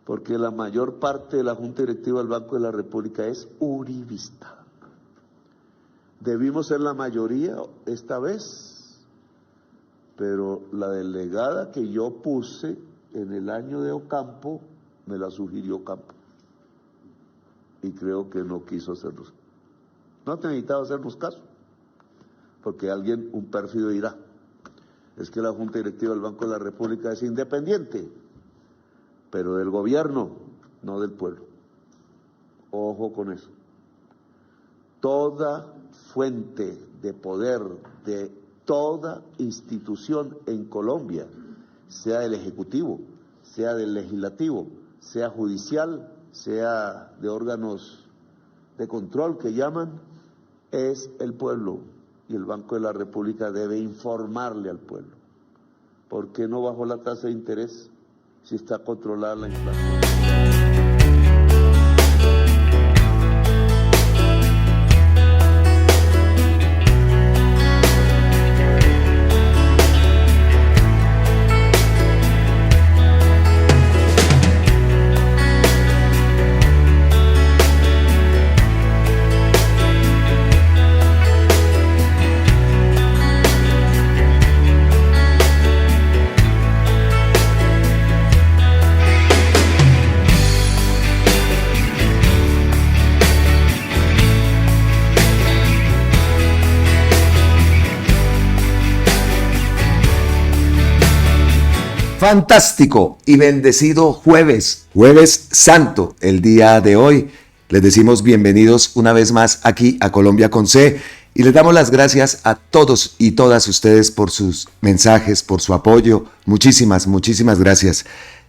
porque la mayor parte de la Junta Directiva del Banco de la República es uribista. Debimos ser la mayoría esta vez, pero la delegada que yo puse en el año de Ocampo, me la sugirió Ocampo. Y creo que no quiso hacernos. No ha necesitado hacernos caso, porque alguien, un pérfido dirá, es que la Junta Directiva del Banco de la República es independiente, pero del gobierno, no del pueblo. Ojo con eso. Toda fuente de poder de toda institución en Colombia, sea del Ejecutivo, sea del Legislativo, sea judicial, sea de órganos de control que llaman, es el pueblo, y el Banco de la República debe informarle al pueblo. ¿Por qué no bajó la tasa de interés si está controlada la inflación? Fantástico y bendecido jueves santo, el día de hoy. Les decimos bienvenidos una vez más aquí a Colombia con C y les damos las gracias a todos y todas ustedes por sus mensajes, por su apoyo. Muchísimas gracias.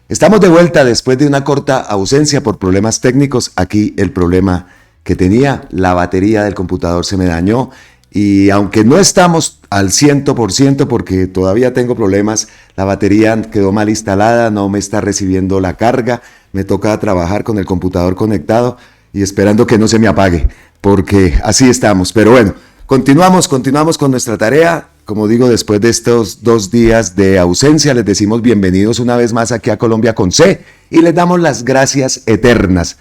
Estamos de vuelta después de una corta ausencia por problemas técnicos. Aquí el problema que tenía, la batería del computador se me dañó. Y aunque no estamos al 100% porque todavía tengo problemas, la batería quedó mal instalada, no me está recibiendo la carga, me toca trabajar con el computador conectado y esperando que no se me apague, porque así estamos. Pero bueno, continuamos con nuestra tarea. Como digo, después de estos 2 días de ausencia, les decimos bienvenidos una vez más aquí a Colombia con C y les damos las gracias eternas,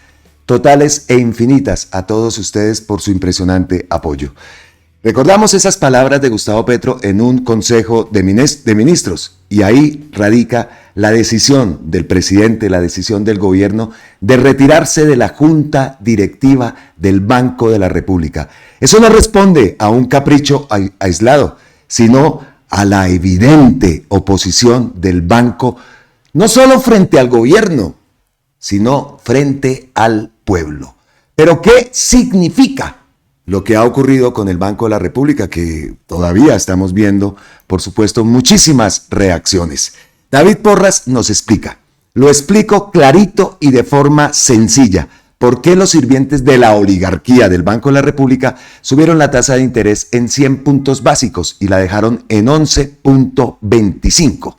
totales e infinitas a todos ustedes por su impresionante apoyo. Recordamos esas palabras de Gustavo Petro en un consejo de ministros y ahí radica la decisión del presidente, la decisión del gobierno de retirarse de la Junta Directiva del Banco de la República. Eso no responde a un capricho aislado, sino a la evidente oposición del banco, no solo frente al gobierno, sino frente al pueblo. ¿Pero qué significa lo que ha ocurrido con el Banco de la República, que todavía estamos viendo, por supuesto, muchísimas reacciones? David Porras nos explica. Lo explico clarito y de forma sencilla. ¿Por qué los sirvientes de la oligarquía del Banco de la República subieron la tasa de interés en 100 puntos básicos y la dejaron en 11.25?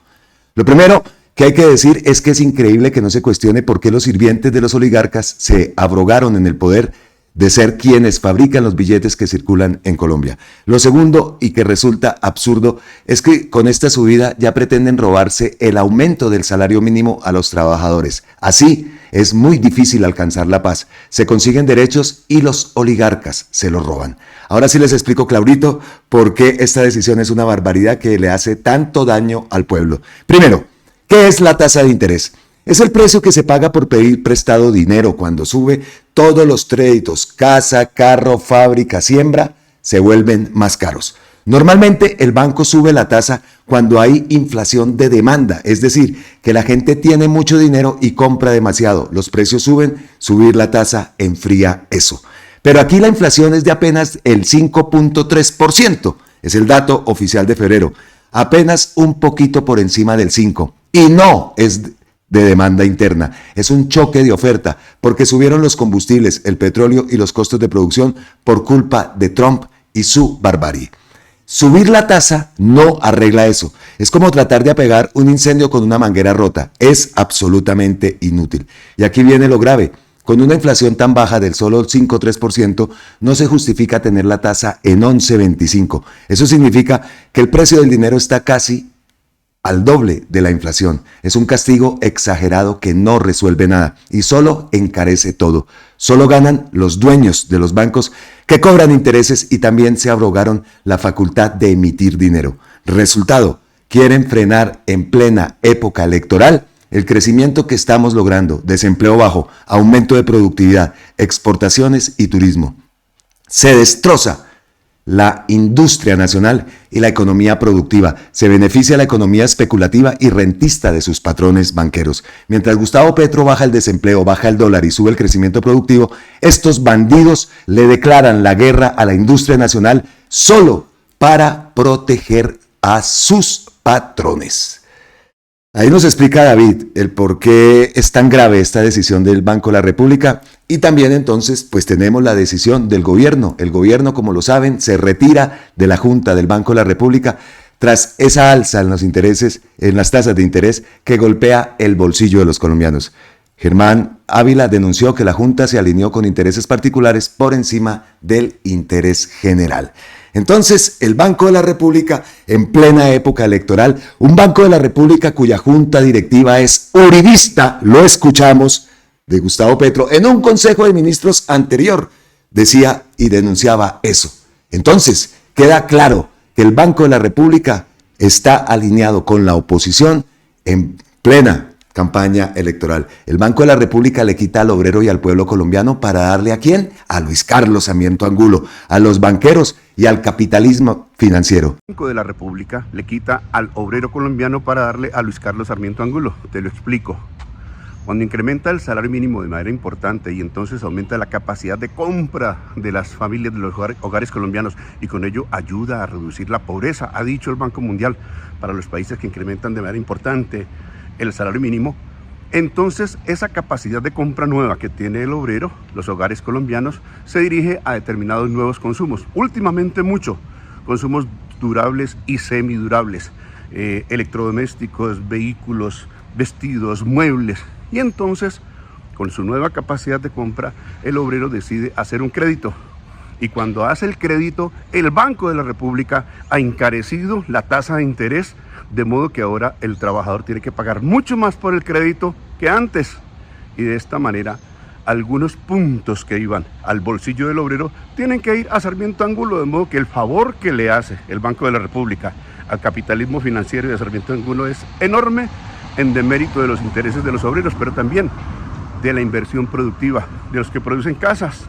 Lo primero que hay que decir es que es increíble que no se cuestione por qué los sirvientes de los oligarcas se abrogaron en el poder de ser quienes fabrican los billetes que circulan en Colombia. Lo segundo, y que resulta absurdo, es que con esta subida ya pretenden robarse el aumento del salario mínimo a los trabajadores. Así es muy difícil alcanzar la paz. Se consiguen derechos y los oligarcas se los roban. Ahora sí les explico clarito por qué esta decisión es una barbaridad que le hace tanto daño al pueblo. Primero, ¿qué es la tasa de interés? Es el precio que se paga por pedir prestado dinero. Cuando sube, todos los créditos, casa, carro, fábrica, siembra, se vuelven más caros. Normalmente el banco sube la tasa cuando hay inflación de demanda, es decir, que la gente tiene mucho dinero y compra demasiado. Los precios suben, subir la tasa enfría eso. Pero aquí la inflación es de apenas el 5.3%, es el dato oficial de febrero, apenas un poquito por encima del 5%. Y no es de demanda interna, es un choque de oferta, porque subieron los combustibles, el petróleo y los costos de producción por culpa de Trump y su barbarie. Subir la tasa no arregla eso, es como tratar de apagar un incendio con una manguera rota, es absolutamente inútil. Y aquí viene lo grave, con una inflación tan baja del solo 5,3%, no se justifica tener la tasa en 11.25. Eso significa que el precio del dinero está casi al doble de la inflación. Es un castigo exagerado que no resuelve nada y solo encarece todo. Solo ganan los dueños de los bancos que cobran intereses y también se abrogaron la facultad de emitir dinero. Resultado, quieren frenar en plena época electoral el crecimiento que estamos logrando, desempleo bajo, aumento de productividad, exportaciones y turismo. Se destroza la industria nacional y la economía productiva. Se beneficia la economía especulativa y rentista de sus patrones banqueros. Mientras Gustavo Petro baja el desempleo, baja el dólar y sube el crecimiento productivo, estos bandidos le declaran la guerra a la industria nacional solo para proteger a sus patrones. Ahí nos explica David el por qué es tan grave esta decisión del Banco de la República y también entonces pues tenemos la decisión del gobierno. El gobierno, como lo saben, se retira de la Junta del Banco de la República tras esa alza en los intereses, en las tasas de interés que golpea el bolsillo de los colombianos. Germán Ávila denunció que la Junta se alineó con intereses particulares por encima del interés general. Entonces, el Banco de la República, en plena época electoral, un Banco de la República cuya junta directiva es uribista, lo escuchamos, de Gustavo Petro, en un Consejo de Ministros anterior, decía y denunciaba eso. Entonces, queda claro que el Banco de la República está alineado con la oposición en plena campaña electoral. El Banco de la República le quita al obrero y al pueblo colombiano para darle ¿a quién? A Luis Carlos Sarmiento Angulo, a los banqueros y al capitalismo financiero. El Banco de la República le quita al obrero colombiano para darle a Luis Carlos Sarmiento Angulo. Te lo explico. Cuando incrementa el salario mínimo de manera importante y entonces aumenta la capacidad de compra de las familias de los hogares colombianos y con ello ayuda a reducir la pobreza, ha dicho el Banco Mundial, para los países que incrementan de manera importante el salario mínimo, entonces esa capacidad de compra nueva que tiene el obrero, los hogares colombianos, se dirige a determinados nuevos consumos, últimamente mucho, consumos durables y semidurables, electrodomésticos, vehículos, vestidos, muebles, y entonces con su nueva capacidad de compra el obrero decide hacer un crédito. Y cuando hace el crédito, el Banco de la República ha encarecido la tasa de interés, de modo que ahora el trabajador tiene que pagar mucho más por el crédito que antes. Y de esta manera, algunos puntos que iban al bolsillo del obrero tienen que ir a Sarmiento Angulo, de modo que el favor que le hace el Banco de la República al capitalismo financiero y a Sarmiento Angulo es enorme en demérito de los intereses de los obreros, pero también de la inversión productiva, de los que producen casas,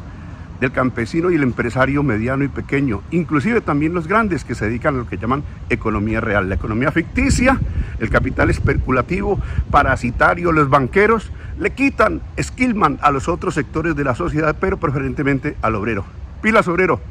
del campesino y el empresario mediano y pequeño, inclusive también los grandes que se dedican a lo que llaman economía real, la economía ficticia, el capital especulativo, parasitario, los banqueros, le quitan, esquilman a los otros sectores de la sociedad, pero preferentemente al obrero. Pilas obrero,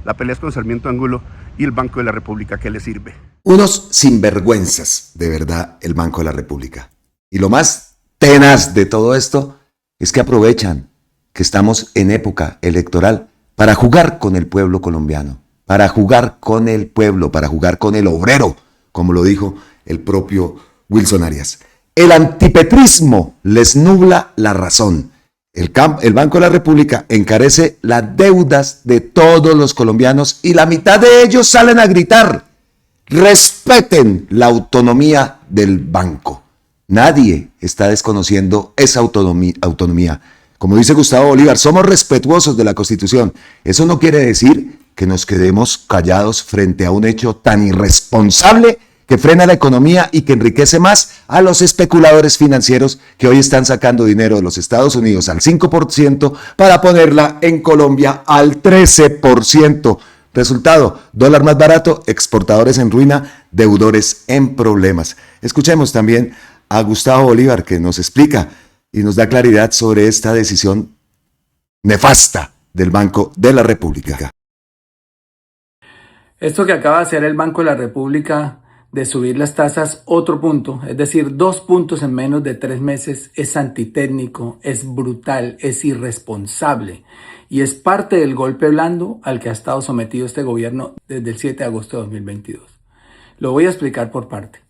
la pelea es con Sarmiento Angulo y el Banco de la República, ¿qué le sirve? Unos sinvergüenzas, de verdad, el Banco de la República. Y lo más tenaz de todo esto es que aprovechan que estamos en época electoral para jugar con el pueblo colombiano, para jugar con el pueblo, para jugar con el obrero, como lo dijo el propio Wilson Arias. El antipetrismo les nubla la razón. El Banco de la República encarece las deudas de todos los colombianos y la mitad de ellos salen a gritar: respeten la autonomía del banco. Nadie está desconociendo esa autonomía. Como dice Gustavo Bolívar, somos respetuosos de la Constitución. Eso no quiere decir que nos quedemos callados frente a un hecho tan irresponsable que frena la economía y que enriquece más a los especuladores financieros que hoy están sacando dinero de los Estados Unidos al 5% para ponerla en Colombia al 13%. Resultado, dólar más barato, exportadores en ruina, deudores en problemas. Escuchemos también a Gustavo Bolívar, que nos explica y nos da claridad sobre esta decisión nefasta del Banco de la República. Esto que acaba de hacer el Banco de la República de subir las tasas otro punto, es decir, 2 puntos en menos de 3 meses, es antitécnico, es brutal, es irresponsable y es parte del golpe blando al que ha estado sometido este gobierno desde el 7 de agosto de 2022. Lo voy a explicar por parte.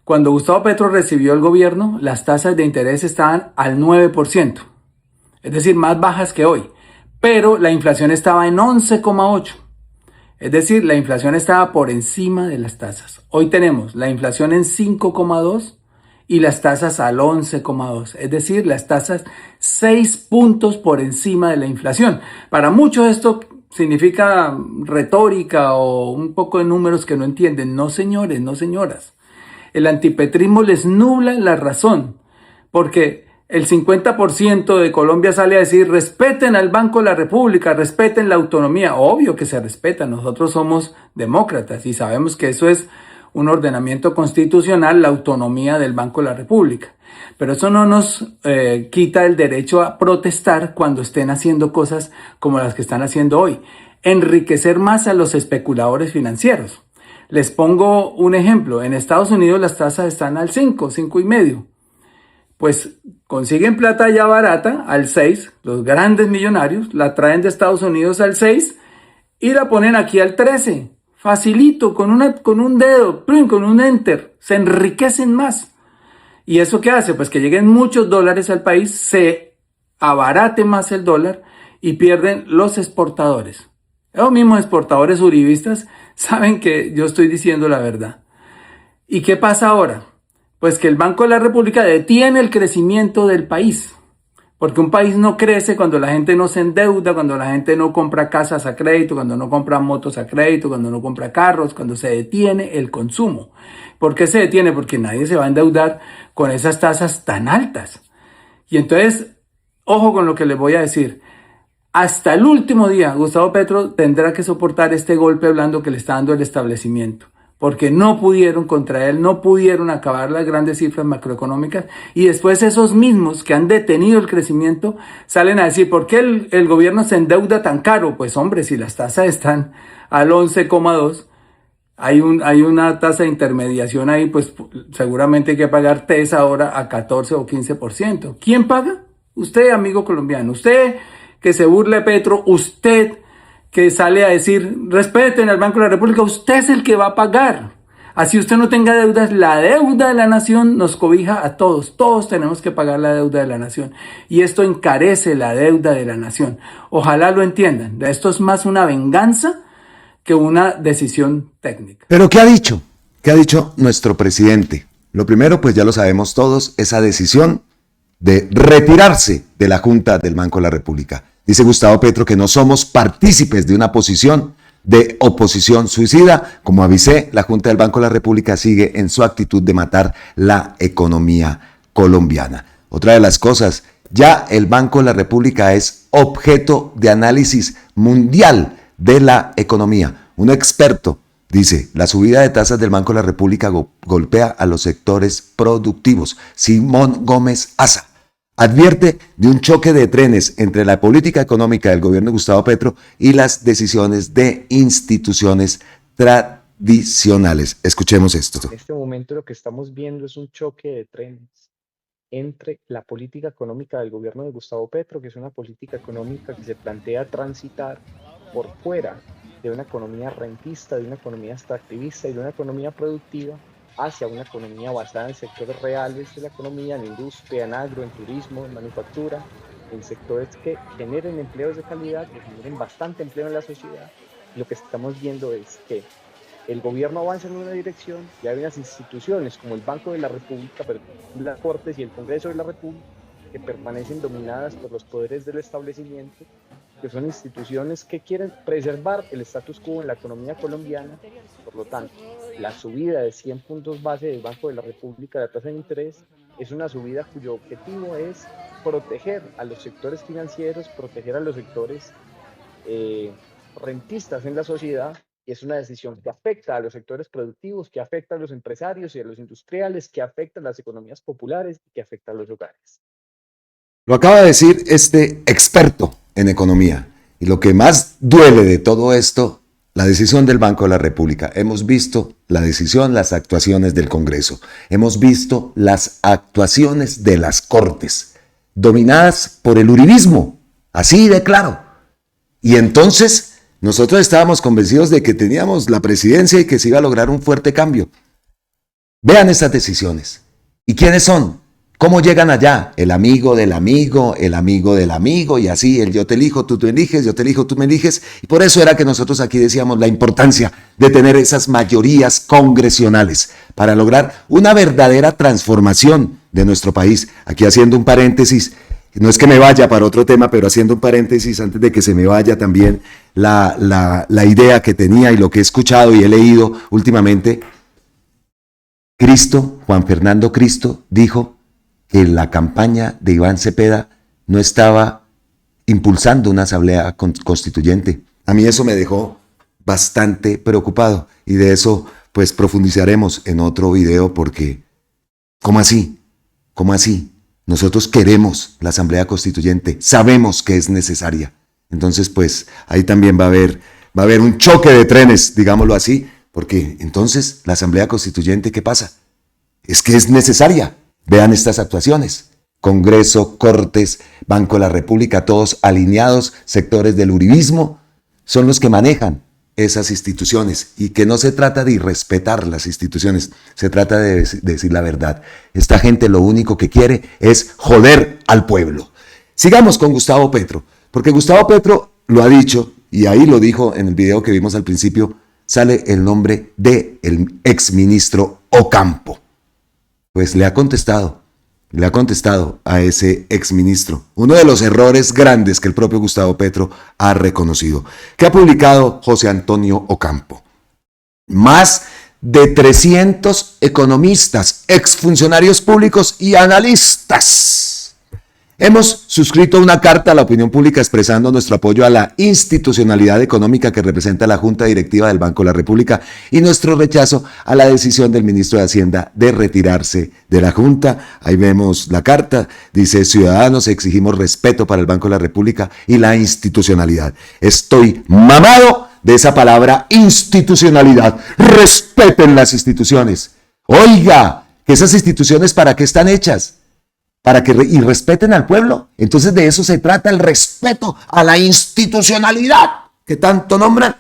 Cuando Gustavo Petro recibió el gobierno, las tasas de interés estaban al 9%, es decir, más bajas que hoy, pero la inflación estaba en 11,8%. Es decir, la inflación estaba por encima de las tasas. Hoy tenemos la inflación en 5,2 y las tasas al 11,2. Es decir, las tasas 6 puntos por encima de la inflación. Para muchos esto significa retórica o un poco de números que no entienden. No, señores, no, señoras. El antipetrismo les nubla la razón, porque el 50% de Colombia sale a decir respeten al Banco de la República, respeten la autonomía. Obvio que se respeta, nosotros somos demócratas y sabemos que eso es un ordenamiento constitucional, la autonomía del Banco de la República. Pero eso no nos quita el derecho a protestar cuando estén haciendo cosas como las que están haciendo hoy. Enriquecer más a los especuladores financieros. Les pongo un ejemplo. En Estados Unidos las tasas están al 5,5. Pues consiguen plata ya barata al 6, los grandes millonarios la traen de Estados Unidos al 6 y la ponen aquí al 13. Facilito, con un dedo, con un enter, se enriquecen más. ¿Y eso qué hace? Pues que lleguen muchos dólares al país, se abarate más el dólar y pierden los exportadores. Los mismos exportadores uribistas saben que yo estoy diciendo la verdad. ¿Y qué pasa ahora? Pues que el Banco de la República detiene el crecimiento del país. Porque un país no crece cuando la gente no se endeuda, cuando la gente no compra casas a crédito, cuando no compra motos a crédito, cuando no compra carros, cuando se detiene el consumo. ¿Por qué se detiene? Porque nadie se va a endeudar con esas tasas tan altas. Y entonces, ojo con lo que les voy a decir. Hasta el último día, Gustavo Petro tendrá que soportar este golpe blando que le está dando el establecimiento. Porque no pudieron contra él, no pudieron acabar las grandes cifras macroeconómicas y después esos mismos que han detenido el crecimiento salen a decir, ¿por qué el gobierno se endeuda tan caro? Pues hombre, si las tasas están al 11,2, hay una tasa de intermediación ahí, pues seguramente hay que pagar TES ahora a 14 o 15%. ¿Quién paga? Usted, amigo colombiano, usted que se burla de Petro, usted que sale a decir, respeten al Banco de la República, usted es el que va a pagar. Así usted no tenga deudas, la deuda de la nación nos cobija a todos. Todos tenemos que pagar la deuda de la nación. Y esto encarece la deuda de la nación. Ojalá lo entiendan. Esto es más una venganza que una decisión técnica. Pero ¿qué ha dicho? ¿Qué ha dicho nuestro presidente? Lo primero, pues ya lo sabemos todos, esa decisión de retirarse de la Junta del Banco de la República. Dice Gustavo Petro que no somos partícipes de una posición de oposición suicida. Como avisé, la Junta del Banco de la República sigue en su actitud de matar la economía colombiana. Otra de las cosas, ya el Banco de la República es objeto de análisis mundial de la economía. Un experto dice, la subida de tasas del Banco de la República golpea a los sectores productivos. Simón Gómez Aza advierte de un choque de trenes entre la política económica del gobierno de Gustavo Petro y las decisiones de instituciones tradicionales. Escuchemos esto. En este momento lo que estamos viendo es un choque de trenes entre la política económica del gobierno de Gustavo Petro, que es una política económica que se plantea transitar por fuera de una economía rentista, de una economía extractivista y de una economía productiva, hacia una economía basada en sectores reales de la economía, en industria, en agro, en turismo, en manufactura, en sectores que generen empleos de calidad, que generen bastante empleo en la sociedad. Lo que estamos viendo es que el gobierno avanza en una dirección y hay unas instituciones como el Banco de la República, las Cortes y el Congreso de la República que permanecen dominadas por los poderes del establecimiento, que son instituciones que quieren preservar el status quo en la economía colombiana. Por lo tanto, la subida de 100 puntos base del Banco de la República de la tasa de interés es una subida cuyo objetivo es proteger a los sectores financieros, proteger a los sectores rentistas en la sociedad, y es una decisión que afecta a los sectores productivos, que afecta a los empresarios y a los industriales, que afecta a las economías populares y que afecta a los hogares. Lo acaba de decir este experto en economía. Y lo que más duele de todo esto, la decisión del Banco de la República. Hemos visto la decisión, las actuaciones del Congreso. Hemos visto las actuaciones de las Cortes, dominadas por el uribismo, así de claro. Y entonces nosotros estábamos convencidos de que teníamos la presidencia y que se iba a lograr un fuerte cambio. Vean estas decisiones. ¿Y quiénes son? ¿Cómo llegan allá? El amigo del amigo, el amigo del amigo, y así, el yo te elijo, tú me eliges, yo te elijo, tú me eliges. Y por eso era que nosotros aquí decíamos la importancia de tener esas mayorías congresionales para lograr una verdadera transformación de nuestro país. Aquí haciendo un paréntesis, no es que me vaya para otro tema, pero haciendo un paréntesis antes de que se me vaya también la idea que tenía y lo que he escuchado y he leído últimamente. Juan Fernando Cristo, dijo que la campaña de Iván Cepeda no estaba impulsando una asamblea constituyente. A mí eso me dejó bastante preocupado y de eso pues profundizaremos en otro video porque ¿cómo así? ¿Cómo así? Nosotros queremos la asamblea constituyente, sabemos que es necesaria. Entonces pues ahí también va a haber un choque de trenes, digámoslo así, porque entonces la asamblea constituyente, ¿qué pasa? Es que es necesaria. Vean estas actuaciones. Congreso, Cortes, Banco de la República, todos alineados, sectores del uribismo, son los que manejan esas instituciones y que no se trata de irrespetar las instituciones, se trata de decir la verdad. Esta gente lo único que quiere es joder al pueblo. Sigamos con Gustavo Petro, porque Gustavo Petro lo ha dicho y ahí lo dijo en el video que vimos al principio, sale el nombre del exministro Ocampo. Pues le ha contestado a ese exministro. Uno de los errores grandes que el propio Gustavo Petro ha reconocido. ¿Qué ha publicado José Antonio Ocampo? Más de 300 economistas, exfuncionarios públicos y analistas. Hemos suscrito una carta a la opinión pública expresando nuestro apoyo a la institucionalidad económica que representa la Junta Directiva del Banco de la República y nuestro rechazo a la decisión del ministro de Hacienda de retirarse de la Junta. Ahí vemos la carta, dice: ciudadanos, exigimos respeto para el Banco de la República y la institucionalidad. Estoy mamado de esa palabra institucionalidad. Respeten las instituciones. Oiga, que esas instituciones, ¿para qué están hechas? Para que respeten al pueblo. Entonces de eso se trata, el respeto a la institucionalidad que tanto nombran.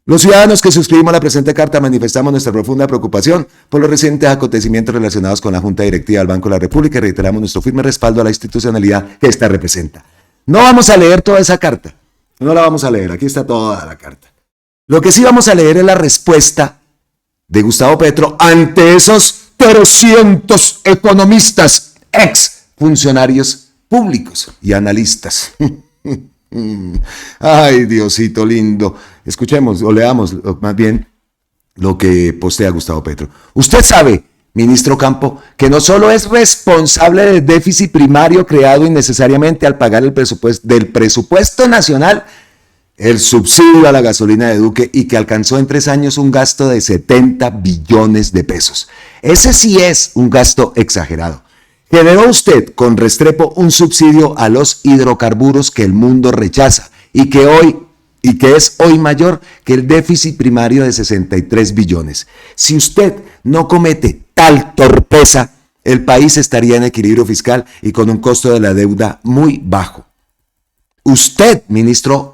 Los ciudadanos que suscribimos la presente carta manifestamos nuestra profunda preocupación por los recientes acontecimientos relacionados con la Junta Directiva del Banco de la República y reiteramos nuestro firme respaldo a la institucionalidad que ésta representa. No vamos a leer toda esa carta, no la vamos a leer, aquí está toda la carta. Lo que sí vamos a leer es la respuesta de Gustavo Petro ante esos 300 economistas, ex funcionarios públicos y analistas. Ay, Diosito lindo. Escuchemos o leamos más bien lo que postea Gustavo Petro. Usted sabe, ministro Ocampo, que no solo es responsable del déficit primario creado innecesariamente al pagar el presupuesto del presupuesto nacional, el subsidio a la gasolina de Duque, y que alcanzó en 3 años un gasto de 70 billones de pesos. Ese sí es un gasto exagerado. Generó usted con Restrepo un subsidio a los hidrocarburos que el mundo rechaza y que es hoy mayor que el déficit primario de 63 billones. Si usted no comete tal torpeza, el país estaría en equilibrio fiscal y con un costo de la deuda muy bajo. Usted,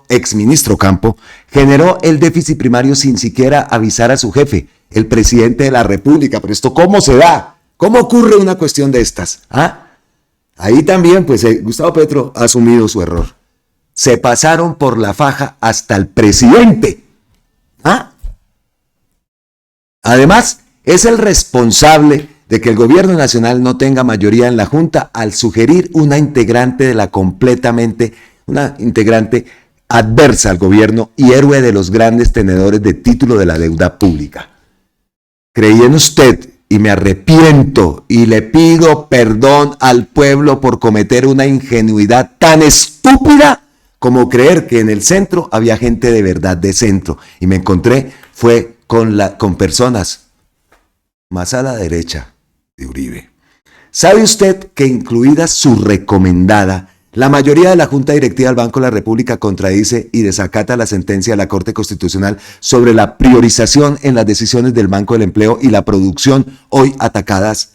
exministro Ocampo, generó el déficit primario sin siquiera avisar a su jefe, el presidente de la República. Pero esto, ¿cómo se da? ¿Cómo ocurre una cuestión de estas? Ahí también, pues, Gustavo Petro ha asumido su error. Se pasaron por la faja hasta el presidente. Además, es el responsable de que el gobierno nacional no tenga mayoría en la Junta al sugerir una integrante adversa al gobierno y héroe de los grandes tenedores de título de la deuda pública. Creí en usted y me arrepiento y le pido perdón al pueblo por cometer una ingenuidad tan estúpida como creer que en el centro había gente de verdad de centro. Y me encontré con personas más a la derecha de Uribe. ¿Sabe usted que incluida su recomendada, la mayoría de la Junta Directiva del Banco de la República contradice y desacata la sentencia de la Corte Constitucional sobre la priorización en las decisiones del Banco del Empleo y la producción hoy atacadas?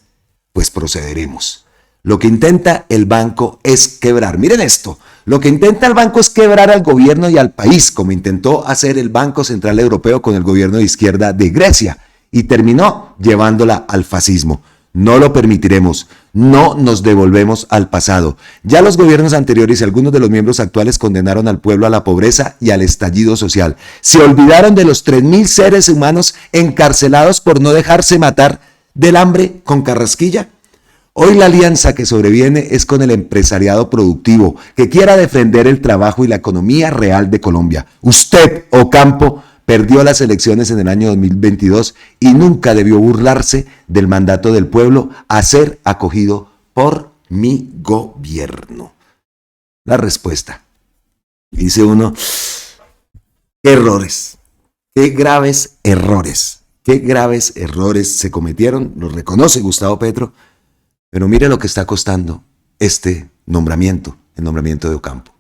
Pues procederemos. Lo que intenta el banco es quebrar. Miren esto. Lo que intenta el banco es quebrar al gobierno y al país, como intentó hacer el Banco Central Europeo con el gobierno de izquierda de Grecia y terminó llevándola al fascismo. No lo permitiremos. No nos devolvemos al pasado. Ya los gobiernos anteriores y algunos de los miembros actuales condenaron al pueblo a la pobreza y al estallido social. Se olvidaron de los 3.000 seres humanos encarcelados por no dejarse matar del hambre con carrasquilla. Hoy la alianza que sobreviene es con el empresariado productivo que quiera defender el trabajo y la economía real de Colombia. Usted, Ocampo, perdió las elecciones en el año 2022 y nunca debió burlarse del mandato del pueblo a ser acogido por mi gobierno. La respuesta. Dice uno, errores, qué graves errores se cometieron, lo reconoce Gustavo Petro, pero mire lo que está costando este nombramiento, el nombramiento de Ocampo.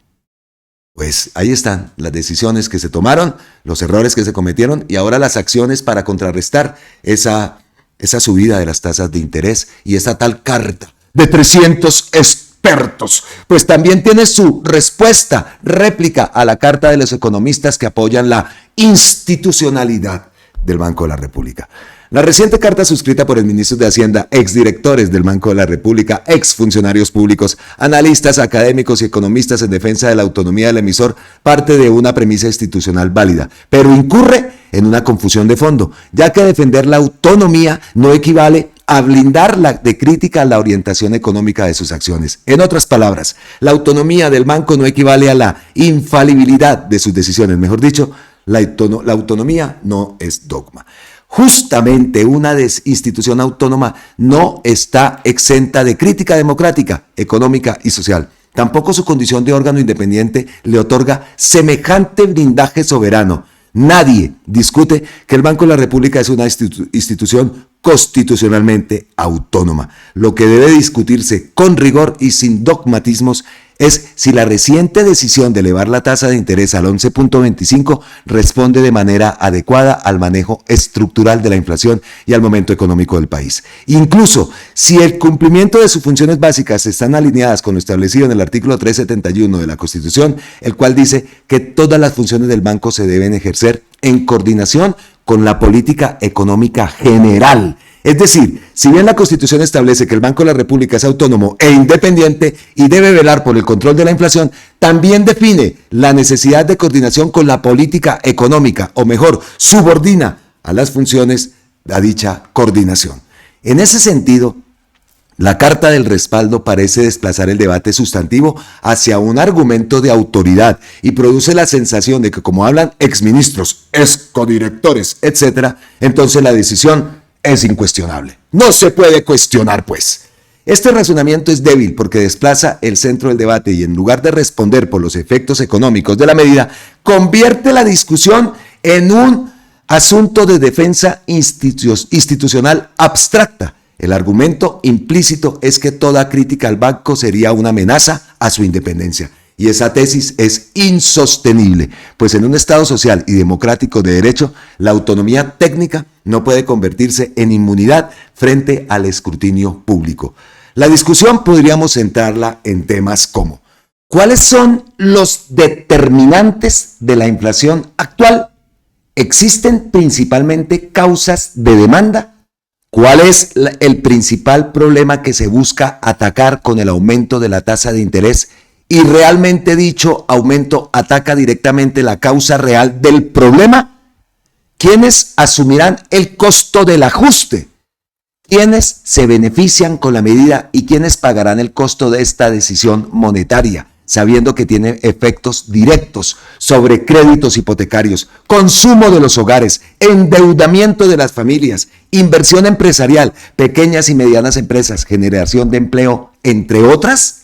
Pues ahí están las decisiones que se tomaron, los errores que se cometieron y ahora las acciones para contrarrestar esa subida de las tasas de interés y esa tal carta de 300 expertos. Pues también tiene su respuesta, réplica a la carta de los economistas que apoyan la institucionalidad del Banco de la República. La reciente carta suscrita por el ministro de Hacienda, exdirectores del Banco de la República, exfuncionarios públicos, analistas, académicos y economistas en defensa de la autonomía del emisor, parte de una premisa institucional válida, pero incurre en una confusión de fondo, ya que defender la autonomía no equivale a blindarla de crítica a la orientación económica de sus acciones. En otras palabras, la autonomía del banco no equivale a la infalibilidad de sus decisiones. Mejor dicho, la autonomía no es dogma. Justamente una institución autónoma no está exenta de crítica democrática, económica y social. Tampoco su condición de órgano independiente le otorga semejante blindaje soberano. Nadie discute que el Banco de la República es una institución constitucionalmente autónoma. Lo que debe discutirse con rigor y sin dogmatismos es si la reciente decisión de elevar la tasa de interés al 11.25 responde de manera adecuada al manejo estructural de la inflación y al momento económico del país. Incluso si el cumplimiento de sus funciones básicas están alineadas con lo establecido en el artículo 371 de la Constitución, el cual dice que todas las funciones del banco se deben ejercer en coordinación con la política económica general. Es decir, si bien la Constitución establece que el Banco de la República es autónomo e independiente y debe velar por el control de la inflación, también define la necesidad de coordinación con la política económica, o mejor, subordina a las funciones a dicha coordinación. En ese sentido, la carta del respaldo parece desplazar el debate sustantivo hacia un argumento de autoridad y produce la sensación de que como hablan exministros, excodirectores, etc., entonces la decisión es incuestionable. No se puede cuestionar, pues. Este razonamiento es débil porque desplaza el centro del debate y en lugar de responder por los efectos económicos de la medida, convierte la discusión en un asunto de defensa institucional abstracta. El argumento implícito es que toda crítica al banco sería una amenaza a su independencia. Y esa tesis es insostenible, pues en un Estado social y democrático de derecho, la autonomía técnica no puede convertirse en inmunidad frente al escrutinio público. La discusión podríamos centrarla en temas como: ¿cuáles son los determinantes de la inflación actual? ¿Existen principalmente causas de demanda? ¿Cuál es el principal problema que se busca atacar con el aumento de la tasa de interés? Y realmente dicho aumento ataca directamente la causa real del problema. ¿Quiénes asumirán el costo del ajuste? ¿Quiénes se benefician con la medida y quiénes pagarán el costo de esta decisión monetaria, sabiendo que tiene efectos directos sobre créditos hipotecarios, consumo de los hogares, endeudamiento de las familias, inversión empresarial, pequeñas y medianas empresas, generación de empleo, entre otras?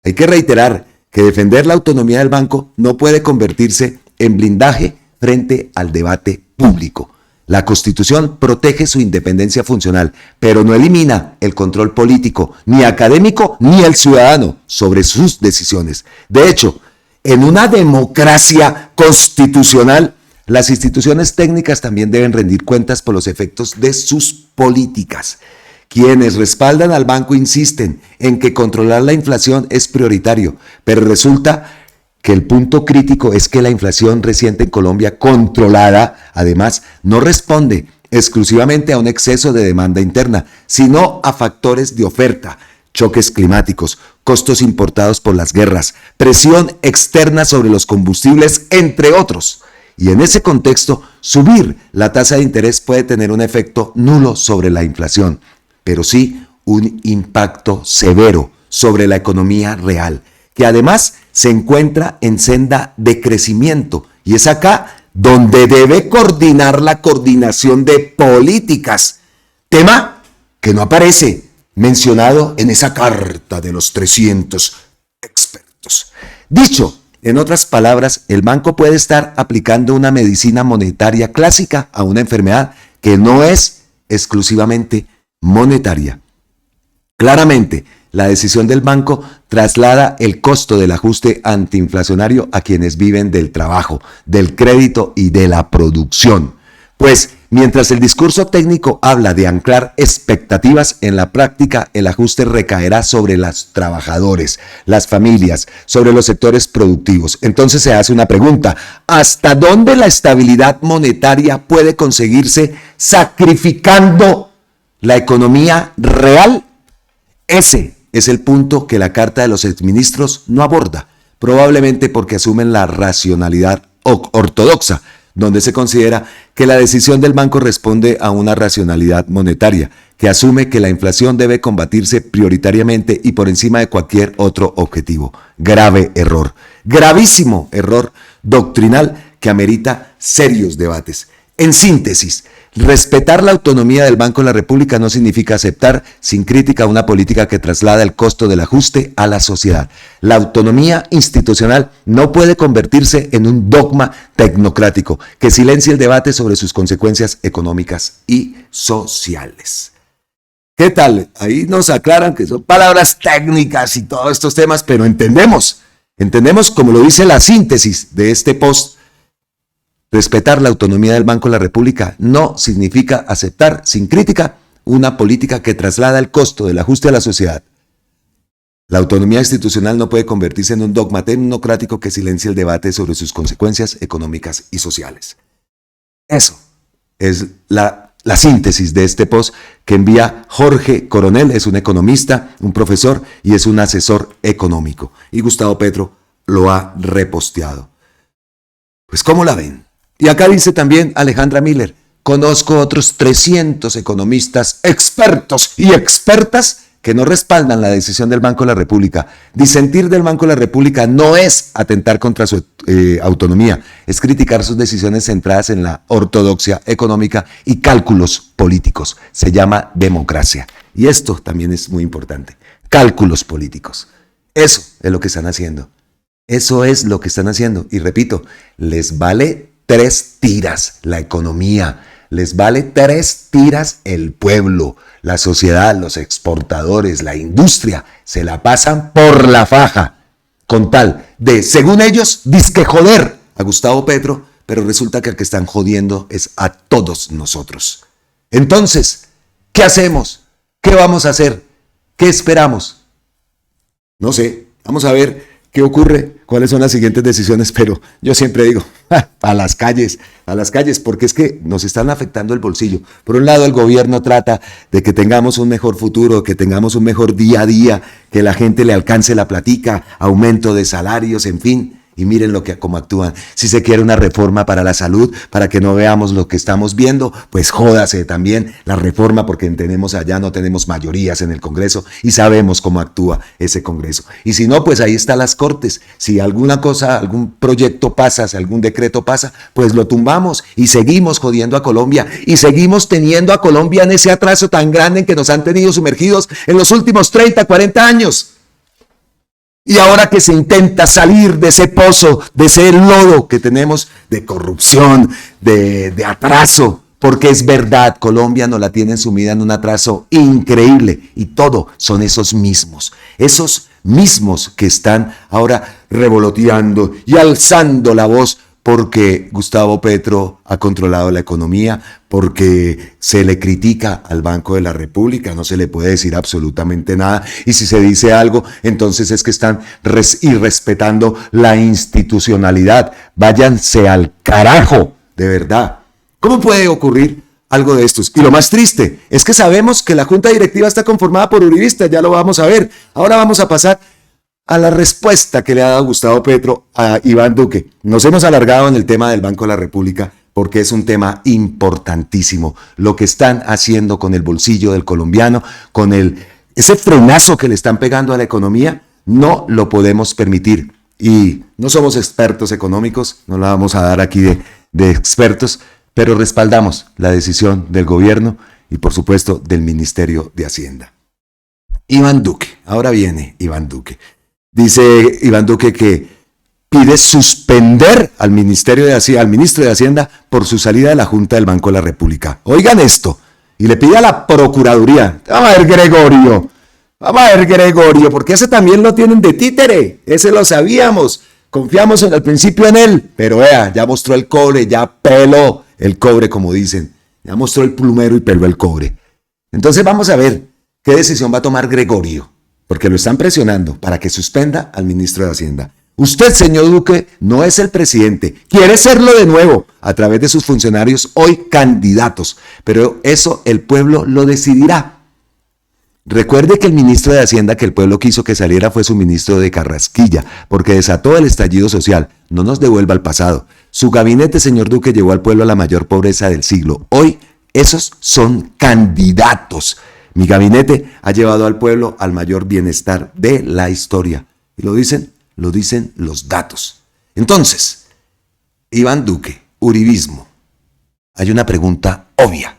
Hay que reiterar que defender la autonomía del banco no puede convertirse en blindaje frente al debate público. La Constitución protege su independencia funcional, pero no elimina el control político, ni académico, ni el ciudadano sobre sus decisiones. De hecho, en una democracia constitucional, las instituciones técnicas también deben rendir cuentas por los efectos de sus políticas. Quienes respaldan al banco insisten en que controlar la inflación es prioritario, pero resulta que el punto crítico es que la inflación reciente en Colombia controlada, además, no responde exclusivamente a un exceso de demanda interna, sino a factores de oferta, choques climáticos, costos importados por las guerras, presión externa sobre los combustibles, entre otros. Y en ese contexto, subir la tasa de interés puede tener un efecto nulo sobre la inflación, pero sí un impacto severo sobre la economía real, que además se encuentra en senda de crecimiento. Y es acá donde debe coordinar la coordinación de políticas, tema que no aparece mencionado en esa carta de los 300 expertos. Dicho en otras palabras, el banco puede estar aplicando una medicina monetaria clásica a una enfermedad que no es exclusivamente monetaria. Claramente, la decisión del banco traslada el costo del ajuste antiinflacionario a quienes viven del trabajo, del crédito y de la producción. Pues, mientras el discurso técnico habla de anclar expectativas, en la práctica el ajuste recaerá sobre los trabajadores, las familias, sobre los sectores productivos. Entonces se hace una pregunta: ¿hasta dónde la estabilidad monetaria puede conseguirse sacrificando la economía real? Ese es el punto que la Carta de los Exministros no aborda, probablemente porque asumen la racionalidad ortodoxa, donde se considera que la decisión del banco responde a una racionalidad monetaria, que asume que la inflación debe combatirse prioritariamente y por encima de cualquier otro objetivo. Grave error, gravísimo error doctrinal que amerita serios debates. En síntesis, respetar la autonomía del Banco de la República no significa aceptar sin crítica una política que traslada el costo del ajuste a la sociedad. La autonomía institucional no puede convertirse en un dogma tecnocrático que silencie el debate sobre sus consecuencias económicas y sociales. ¿Qué tal? Ahí nos aclaran que son palabras técnicas y todos estos temas, pero entendemos, como lo dice la síntesis de este post. Respetar la autonomía del Banco de la República no significa aceptar sin crítica una política que traslada el costo del ajuste a la sociedad. La autonomía institucional no puede convertirse en un dogma tecnocrático que silencie el debate sobre sus consecuencias económicas y sociales. Eso es la síntesis de este post que envía Jorge Coronel. Es un economista, un profesor y es un asesor económico. Y Gustavo Petro lo ha reposteado. Pues, ¿cómo la ven? Y acá dice también Alejandra Miller: conozco otros 300 economistas expertos y expertas que no respaldan la decisión del Banco de la República. Disentir del Banco de la República no es atentar contra su autonomía, es criticar sus decisiones centradas en la ortodoxia económica y cálculos políticos. Se llama democracia. Y esto también es muy importante. Cálculos políticos. Eso es lo que están haciendo. Eso es lo que están haciendo. Y repito, les vale 3 tiras la economía, les vale 3 tiras el pueblo, la sociedad, los exportadores, la industria, se la pasan por la faja, con tal de, según ellos, disque joder a Gustavo Petro, pero resulta que el que están jodiendo es a todos nosotros. Entonces, ¿qué hacemos? ¿Qué vamos a hacer? ¿Qué esperamos? No sé, vamos a ver qué ocurre, cuáles son las siguientes decisiones, pero yo siempre digo, a las calles, porque es que nos están afectando el bolsillo. Por un lado, el gobierno trata de que tengamos un mejor futuro, que tengamos un mejor día a día, que la gente le alcance la platica, aumento de salarios, en fin. Y miren cómo actúan. Si se quiere una reforma para la salud, para que no veamos lo que estamos viendo, pues jódase también la reforma, porque no tenemos mayorías en el Congreso y sabemos cómo actúa ese Congreso. Y si no, pues ahí están las Cortes. Si alguna cosa, algún proyecto pasa, si algún decreto pasa, pues lo tumbamos y seguimos jodiendo a Colombia y seguimos teniendo a Colombia en ese atraso tan grande en que nos han tenido sumergidos en los últimos 30, 40 años. Y ahora que se intenta salir de ese pozo, de ese lodo que tenemos de corrupción, de atraso, porque es verdad, Colombia nos la tienen sumida en un atraso increíble y todo son esos mismos que están ahora revoloteando y alzando la voz porque Gustavo Petro ha controlado la economía, porque se le critica al Banco de la República, no se le puede decir absolutamente nada, y si se dice algo, entonces es que están irrespetando la institucionalidad. Váyanse al carajo, de verdad. ¿Cómo puede ocurrir algo de estos. Y lo más triste es que sabemos que la junta directiva está conformada por uribistas, ya lo vamos a ver. Ahora vamos a pasar a la respuesta que le ha dado Gustavo Petro a Iván Duque. Nos hemos alargado en el tema del Banco de la República porque es un tema importantísimo. Lo que están haciendo con el bolsillo del colombiano, con ese frenazo que le están pegando a la economía, no lo podemos permitir. Y no somos expertos económicos, no la vamos a dar aquí de expertos, pero respaldamos la decisión del gobierno y por supuesto del Ministerio de Hacienda. Iván Duque, ahora viene Iván Duque. Dice Iván Duque que pide suspender al ministro de Hacienda por su salida de la Junta del Banco de la República. Oigan esto, y le pide a la Procuraduría, vamos a ver Gregorio, porque ese también lo tienen de títere, ese lo sabíamos, confiamos al principio en él, pero vea, ya mostró el cobre, ya peló el cobre, como dicen, ya mostró el plumero y peló el cobre. Entonces vamos a ver qué decisión va a tomar Gregorio, porque lo están presionando para que suspenda al ministro de Hacienda. Usted, señor Duque, no es el presidente, quiere serlo de nuevo a través de sus funcionarios hoy candidatos, pero eso el pueblo lo decidirá. Recuerde que el ministro de Hacienda que el pueblo quiso que saliera fue su ministro de Carrasquilla, porque desató el estallido social. No nos devuelva al pasado. Su gabinete, señor Duque, llevó al pueblo a la mayor pobreza del siglo. Hoy, esos son candidatos. Mi gabinete ha llevado al pueblo al mayor bienestar de la historia. Y lo dicen los datos. Entonces, Iván Duque, uribismo. Hay una pregunta obvia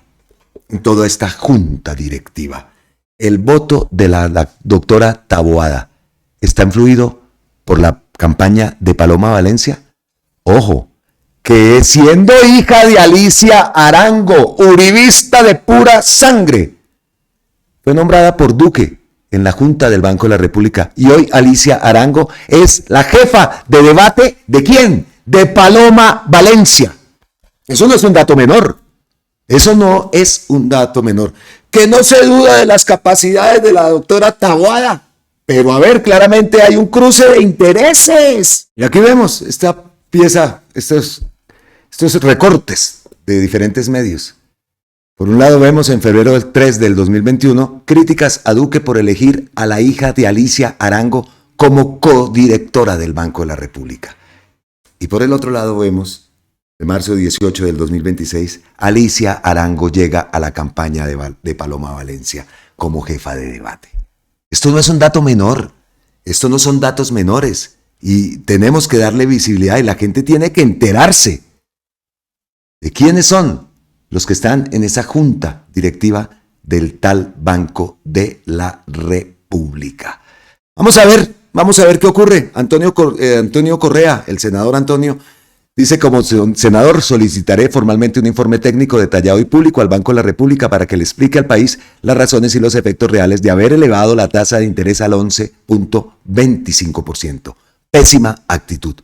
en toda esta junta directiva. El voto de la doctora Taboada está influido por la campaña de Paloma Valencia. Ojo, que siendo hija de Alicia Arango, uribista de pura sangre, fue nombrada por Duque en la Junta del Banco de la República. Y hoy Alicia Arango es la jefa de debate, ¿de quién? De Paloma Valencia. Eso no es un dato menor. Eso no es un dato menor. Que no se duda de las capacidades de la doctora Taboada. Pero a ver, claramente hay un cruce de intereses. Y aquí vemos esta pieza, estos recortes de diferentes medios. Por un lado vemos en febrero del 3 del 2021 críticas a Duque por elegir a la hija de Alicia Arango como codirectora del Banco de la República. Y por el otro lado vemos, de marzo 18 del 2026, Alicia Arango llega a la campaña de Paloma Valencia como jefa de debate. Esto no es un dato menor, esto no son datos menores y tenemos que darle visibilidad y la gente tiene que enterarse de quiénes son los que están en esa junta directiva del tal Banco de la República. Vamos a ver qué ocurre. Antonio Correa, el senador Antonio, dice: como senador solicitaré formalmente un informe técnico detallado y público al Banco de la República para que le explique al país las razones y los efectos reales de haber elevado la tasa de interés al 11.25%. Pésima actitud.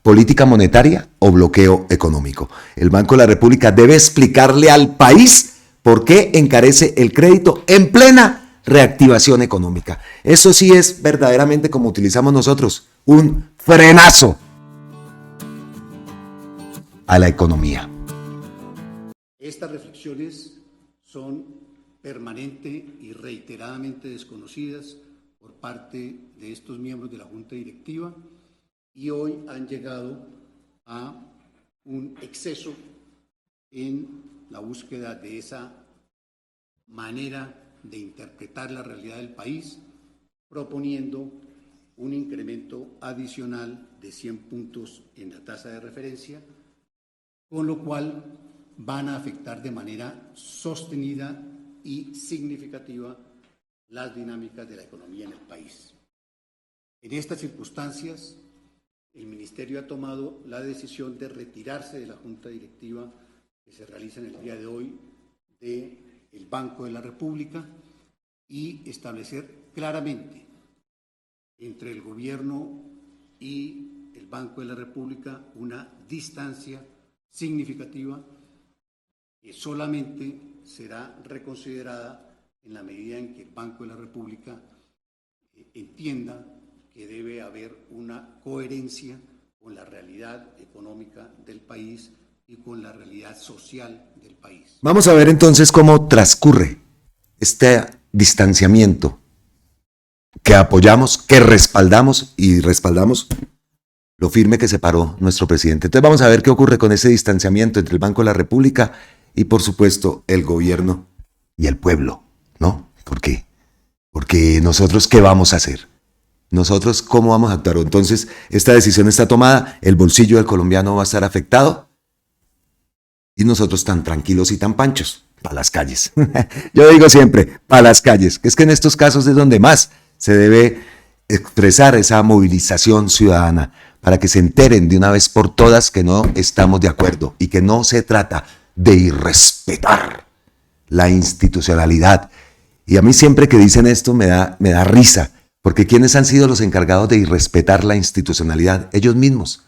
¿Política monetaria o bloqueo económico? El Banco de la República debe explicarle al país por qué encarece el crédito en plena reactivación económica. Eso sí es verdaderamente, como utilizamos nosotros, un frenazo a la economía. Estas reflexiones son permanente y reiteradamente desconocidas por parte de estos miembros de la Junta Directiva y hoy han llegado a un exceso en la búsqueda de esa manera de interpretar la realidad del país, proponiendo un incremento adicional de 100 puntos en la tasa de referencia, con lo cual van a afectar de manera sostenida y significativa las dinámicas de la economía en el país. En estas circunstancias, el Ministerio ha tomado la decisión de retirarse de la Junta Directiva que se realiza en el día de hoy del Banco de la República y establecer claramente entre el Gobierno y el Banco de la República una distancia significativa que solamente será reconsiderada en la medida en que el Banco de la República entienda que debe haber una coherencia con la realidad económica del país y con la realidad social del país. Vamos a ver entonces cómo transcurre este distanciamiento que apoyamos, que respaldamos y respaldamos lo firme que se paró nuestro presidente. Entonces vamos a ver qué ocurre con ese distanciamiento entre el Banco de la República y, por supuesto, el gobierno y el pueblo, ¿no? ¿Por qué? Porque nosotros, ¿qué vamos a hacer? Nosotros, ¿cómo vamos a actuar? Entonces, esta decisión está tomada, el bolsillo del colombiano va a estar afectado y nosotros tan tranquilos y tan panchos, para las calles. Yo digo siempre, para las calles, que es que en estos casos es donde más se debe expresar esa movilización ciudadana, para que se enteren de una vez por todas que no estamos de acuerdo y que no se trata de irrespetar la institucionalidad. Y a mí siempre que dicen esto me da risa, porque ¿quiénes han sido los encargados de irrespetar la institucionalidad? Ellos mismos.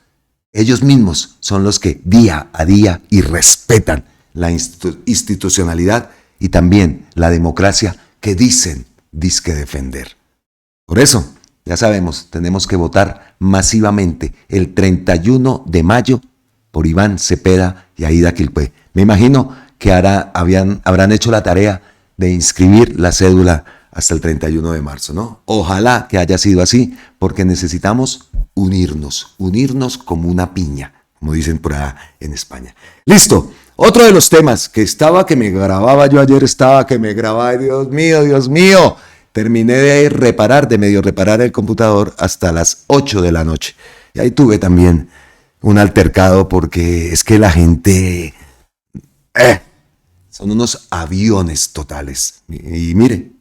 Ellos mismos son los que día a día irrespetan la institucionalidad y también la democracia que dicen defender. Por eso, ya sabemos, tenemos que votar masivamente el 31 de mayo por Iván Cepeda y Aida Quilpué. Me imagino que habrán hecho la tarea de inscribir la cédula hasta el 31 de marzo, ¿no? Ojalá que haya sido así, porque necesitamos unirnos como una piña, como dicen por allá en España. Listo. Otro de los temas que me grababa yo ayer, Dios mío. Terminé de medio reparar el computador hasta las 8 de la noche. Y ahí tuve también un altercado porque es que la gente son unos aviones totales. Y mire,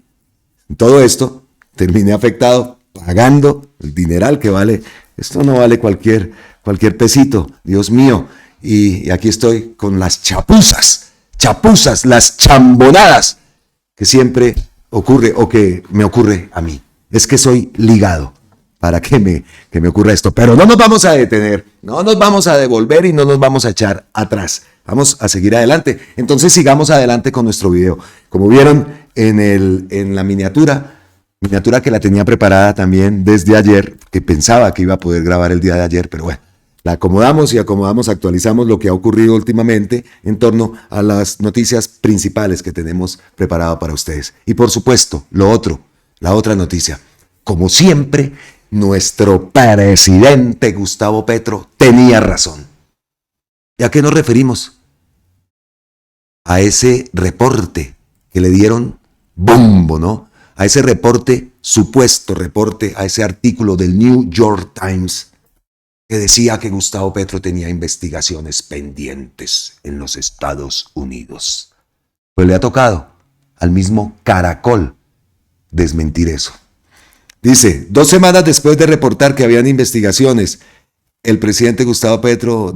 todo esto terminé afectado pagando el dineral que vale. Esto no vale cualquier pesito, Dios mío. Y aquí estoy con las chapuzas, las chambonadas que siempre ocurre o que me ocurre a mí. Es que soy ligado para que me ocurra esto. Pero no nos vamos a detener, no nos vamos a devolver y no nos vamos a echar atrás. Vamos a seguir adelante. Entonces sigamos adelante con nuestro video. Como vieron en la miniatura que la tenía preparada también desde ayer, que pensaba que iba a poder grabar el día de ayer, pero bueno, la acomodamos, actualizamos lo que ha ocurrido últimamente en torno a las noticias principales que tenemos preparado para ustedes. Y por supuesto, la otra noticia. Como siempre, nuestro presidente Gustavo Petro tenía razón. ¿Y a qué nos referimos? A ese reporte que le dieron bombo, ¿no? A ese supuesto reporte, a ese artículo del New York Times que decía que Gustavo Petro tenía investigaciones pendientes en los Estados Unidos. Pues le ha tocado al mismo Caracol desmentir eso. Dice, 2 semanas después de reportar que habían investigaciones, al presidente Gustavo Petro,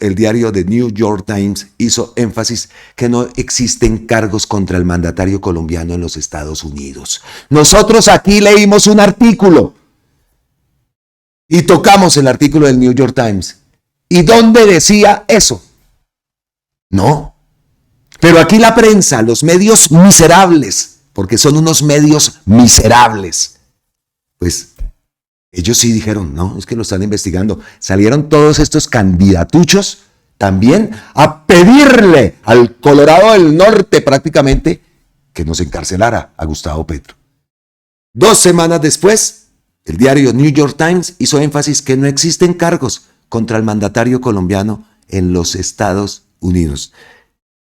el diario The New York Times hizo énfasis que no existen cargos contra el mandatario colombiano en los Estados Unidos. Nosotros aquí leímos un artículo y tocamos el artículo del New York Times. ¿Y dónde decía eso? No. Pero aquí la prensa, los medios miserables, porque son unos medios miserables, pues ellos sí dijeron, no, es que lo están investigando. Salieron todos estos candidatuchos también a pedirle al Colorado del Norte prácticamente que nos encarcelara a Gustavo Petro. 2 semanas después, el diario New York Times hizo énfasis que no existen cargos contra el mandatario colombiano en los Estados Unidos.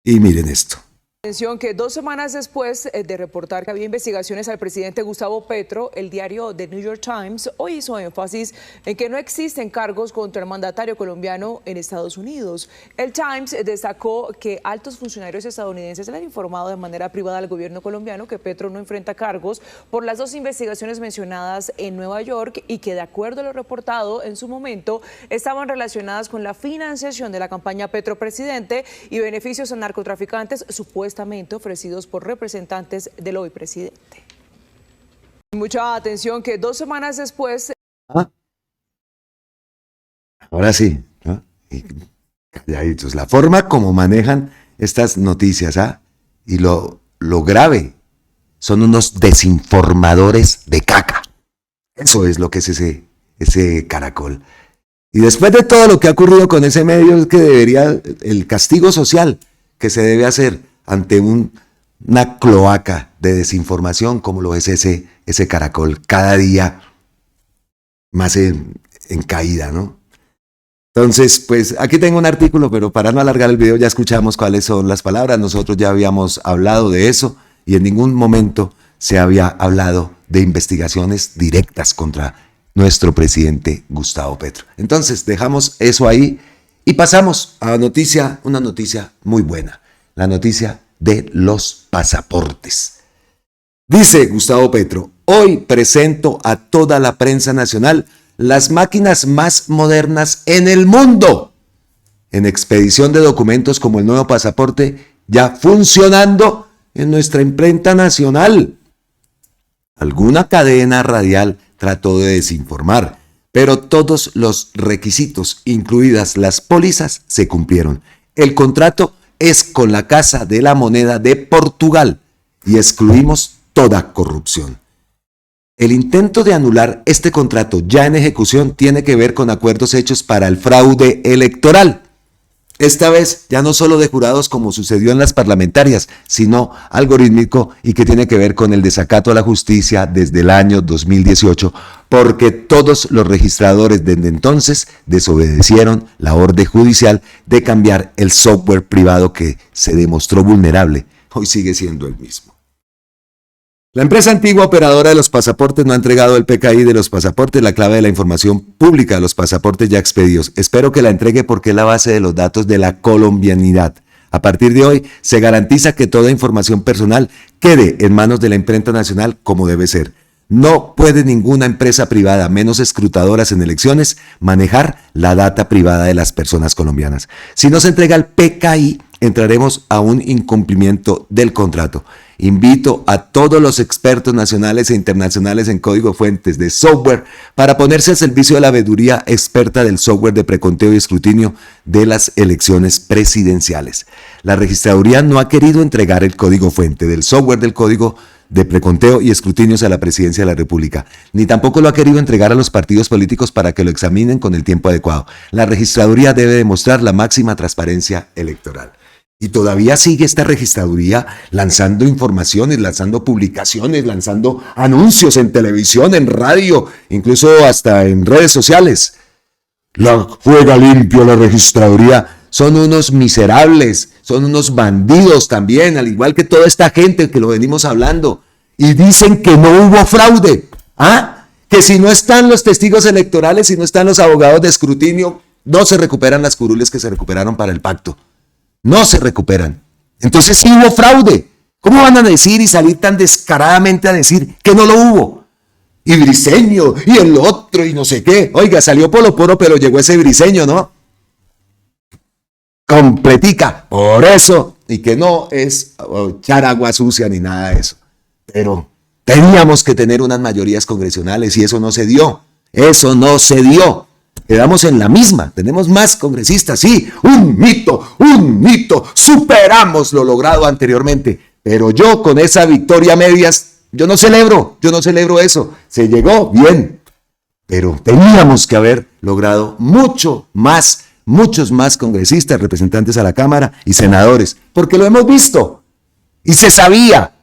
Y miren esto. Atención que 2 semanas después de reportar que había investigaciones al presidente Gustavo Petro, el diario The New York Times hoy hizo énfasis en que no existen cargos contra el mandatario colombiano en Estados Unidos. El Times destacó que altos funcionarios estadounidenses le han informado de manera privada al gobierno colombiano que Petro no enfrenta cargos por las 2 investigaciones mencionadas en Nueva York y que, de acuerdo a lo reportado en su momento, estaban relacionadas con la financiación de la campaña Petro Presidente y beneficios a narcotraficantes supuestamente ofrecidos por representantes del hoy presidente. Mucha atención que 2 semanas después... Ahora sí, ¿no? Y calladitos. La forma como manejan estas noticias, y lo grave, son unos desinformadores de caca. Eso es lo que es ese Caracol. Y después de todo lo que ha ocurrido con ese medio, es que debería, el castigo social que se debe hacer ante una cloaca de desinformación como lo es ese Caracol, cada día más en caída, ¿no? Entonces, pues aquí tengo un artículo, pero para no alargar el video ya escuchamos cuáles son las palabras. Nosotros ya habíamos hablado de eso y en ningún momento se había hablado de investigaciones directas contra nuestro presidente Gustavo Petro. Entonces, dejamos eso ahí y pasamos a una noticia muy buena, la noticia de los pasaportes. Dice Gustavo Petro: hoy presento a toda la prensa nacional las máquinas más modernas en el mundo en expedición de documentos como el nuevo pasaporte ya funcionando en nuestra imprenta nacional. Alguna cadena radial trató de desinformar, pero todos los requisitos, incluidas las pólizas, se cumplieron. El contrato es con la Casa de la Moneda de Portugal y excluimos toda corrupción. El intento de anular este contrato ya en ejecución tiene que ver con acuerdos hechos para el fraude electoral. Esta vez ya no solo de jurados como sucedió en las parlamentarias, sino algorítmico y que tiene que ver con el desacato a la justicia desde el año 2018, porque todos los registradores desde entonces desobedecieron la orden judicial de cambiar el software privado que se demostró vulnerable. Hoy sigue siendo el mismo. La empresa antigua operadora de los pasaportes no ha entregado el PKI de los pasaportes, la clave de la información pública de los pasaportes ya expedidos. Espero que la entregue porque es la base de los datos de la colombianidad. A partir de hoy, se garantiza que toda información personal quede en manos de la imprenta nacional como debe ser. No puede ninguna empresa privada, menos escrutadoras en elecciones, manejar la data privada de las personas colombianas. Si no se entrega el PKI, entraremos a un incumplimiento del contrato. Invito a todos los expertos nacionales e internacionales en código fuentes de software para ponerse al servicio de la veeduría experta del software de preconteo y escrutinio de las elecciones presidenciales. La registraduría no ha querido entregar el código fuente del software del código de preconteo y escrutinios a la presidencia de la República, ni tampoco lo ha querido entregar a los partidos políticos para que lo examinen con el tiempo adecuado. La registraduría debe demostrar la máxima transparencia electoral. Y todavía sigue esta registraduría lanzando informaciones, lanzando publicaciones, lanzando anuncios en televisión, en radio, incluso hasta en redes sociales. La juega limpio la registraduría. Son unos miserables, son unos bandidos también, al igual que toda esta gente que lo venimos hablando. Y dicen que no hubo fraude. Que si no están los testigos electorales, si no están los abogados de escrutinio, no se recuperan las curules que se recuperaron para el pacto. No se recuperan. Entonces sí hubo fraude. ¿Cómo van a decir y salir tan descaradamente a decir que no lo hubo? Y Briceño, y el otro, y no sé qué. Oiga, salió Polo Poro, pero llegó ese Briceño, ¿no? Completica. Por eso, y que no es echar agua sucia ni nada de eso. Pero teníamos que tener unas mayorías congresionales y eso no se dio. Eso no se dio. Quedamos en la misma, tenemos más congresistas, sí, un mito, superamos lo logrado anteriormente, pero yo con esa victoria a medias, yo no celebro eso, se llegó bien, pero teníamos que haber logrado muchos más congresistas, representantes a la Cámara y senadores, porque lo hemos visto y se sabía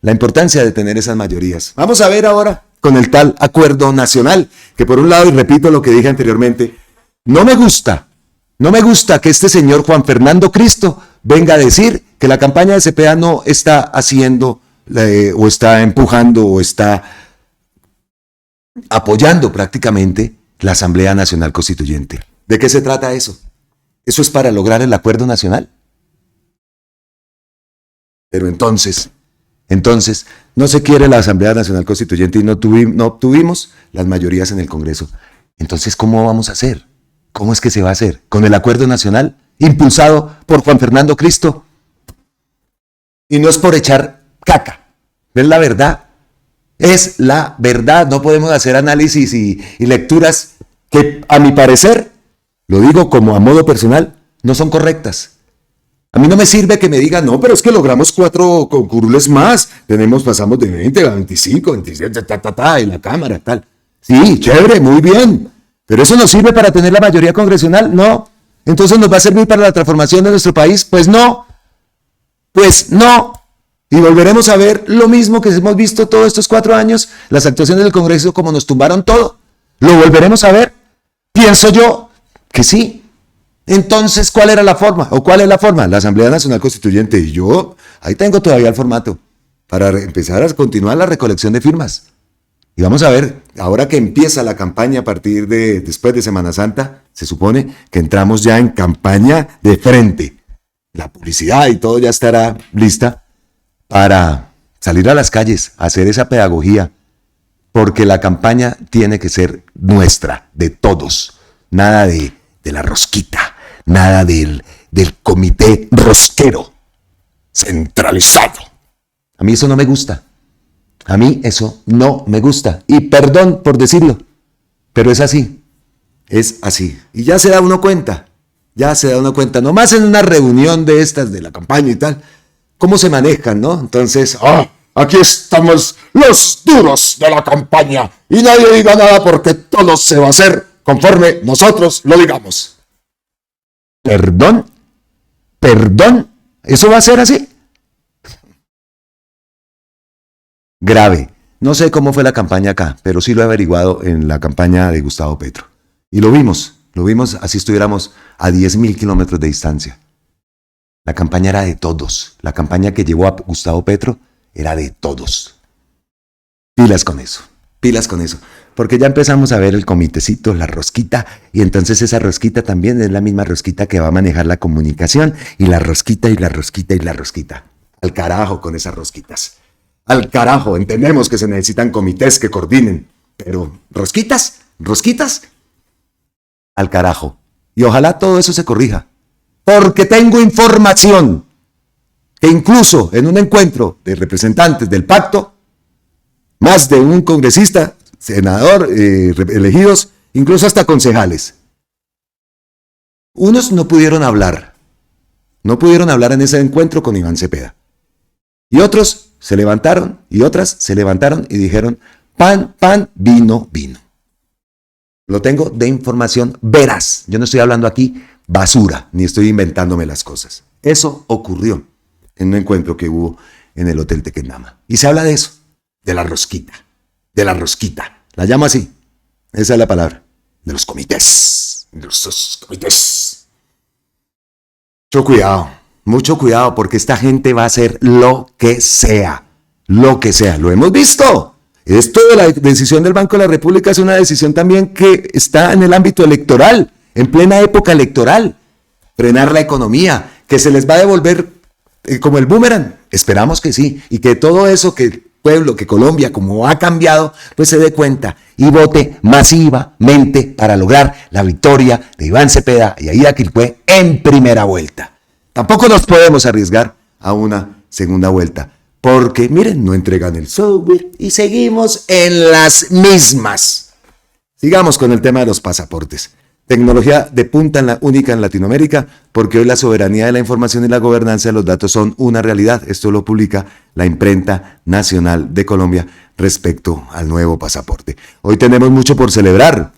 la importancia de tener esas mayorías. Vamos a ver ahora con el tal acuerdo nacional, que por un lado, y repito lo que dije anteriormente, no me gusta que este señor Juan Fernando Cristo venga a decir que la campaña de Cepeda no está haciendo, o está empujando, o está apoyando prácticamente la Asamblea Nacional Constituyente. ¿De qué se trata eso? ¿Eso es para lograr el acuerdo nacional? Pero entonces, no se quiere la Asamblea Nacional Constituyente y no obtuvimos las mayorías en el Congreso. Entonces, ¿cómo vamos a hacer? ¿Cómo es que se va a hacer? ¿Con el acuerdo nacional impulsado por Juan Fernando Cristo? Y no es por echar caca, es la verdad. Es la verdad, no podemos hacer análisis y lecturas que, a mi parecer, lo digo como a modo personal, no son correctas. A mí no me sirve que me digan, no, pero es que logramos 4 curules más. Pasamos de 20 a 25, 27, en la Cámara, tal. Sí, chévere, muy bien. ¿Pero eso nos sirve para tener la mayoría congresional? No. ¿Entonces nos va a servir para la transformación de nuestro país? Pues no. Pues no. Y volveremos a ver lo mismo que hemos visto todos estos 4 años, las actuaciones del Congreso como nos tumbaron todo. ¿Lo volveremos a ver? Pienso yo que sí. Entonces, ¿cuál era la forma? ¿O cuál es la forma? La Asamblea Nacional Constituyente. Y yo, ahí tengo todavía el formato para empezar a continuar la recolección de firmas. Y vamos a ver, ahora que empieza la campaña a partir de después de Semana Santa, se supone que entramos ya en campaña de frente. La publicidad y todo ya estará lista para salir a las calles, a hacer esa pedagogía, porque la campaña tiene que ser nuestra, de todos. Nada de la rosquita, nada del comité rosquero, centralizado. A mí eso no me gusta. A mí eso no me gusta. Y perdón por decirlo, pero es así. Es así. Y ya se da uno cuenta. Nomás en una reunión de estas de la campaña y tal, cómo se manejan, ¿no? Entonces, aquí estamos los duros de la campaña y nadie diga nada porque todo se va a hacer conforme nosotros lo digamos. ¿Perdón? ¿Eso va a ser así? Grave. No sé cómo fue la campaña acá, pero sí lo he averiguado en la campaña de Gustavo Petro. Y lo vimos así estuviéramos a 10.000 kilómetros de distancia. La campaña era de todos. La campaña que llevó a Gustavo Petro era de todos. Pilas con eso. Porque ya empezamos a ver el comitecito, la rosquita, y entonces esa rosquita también es la misma rosquita que va a manejar la comunicación, y la rosquita. Al carajo con esas rosquitas. Al carajo, entendemos que se necesitan comités que coordinen, pero ¿rosquitas? Al carajo. Y ojalá todo eso se corrija. Porque tengo información que incluso en un encuentro de representantes del pacto, más de un congresista, senador, elegidos, incluso hasta concejales. Unos no pudieron hablar en ese encuentro con Iván Cepeda. Y otros se levantaron, y otras se levantaron y dijeron, pan, vino. Lo tengo de información veraz. Yo no estoy hablando aquí basura, ni estoy inventándome las cosas. Eso ocurrió en un encuentro que hubo en el Hotel Tequendama. Y se habla de eso, de la rosquita. La llamo así. Esa es la palabra. De los comités. Mucho cuidado, porque esta gente va a hacer lo que sea. Lo hemos visto. Esto de la decisión del Banco de la República es una decisión también que está en el ámbito electoral, en plena época electoral. Frenar la economía, que se les va a devolver como el boomerang. Esperamos que sí, y que todo eso que el pueblo, que Colombia, como ha cambiado, pues se dé cuenta y vote masivamente para lograr la victoria de Iván Cepeda y Aida Quilpué en primera vuelta. Tampoco nos podemos arriesgar a una segunda vuelta, porque miren, no entregan el software y seguimos en las mismas. Sigamos con el tema de los pasaportes. Tecnología de punta única en Latinoamérica, porque hoy la soberanía de la información y la gobernanza de los datos son una realidad. Esto lo publica la Imprenta Nacional de Colombia respecto al nuevo pasaporte. Hoy tenemos mucho por celebrar.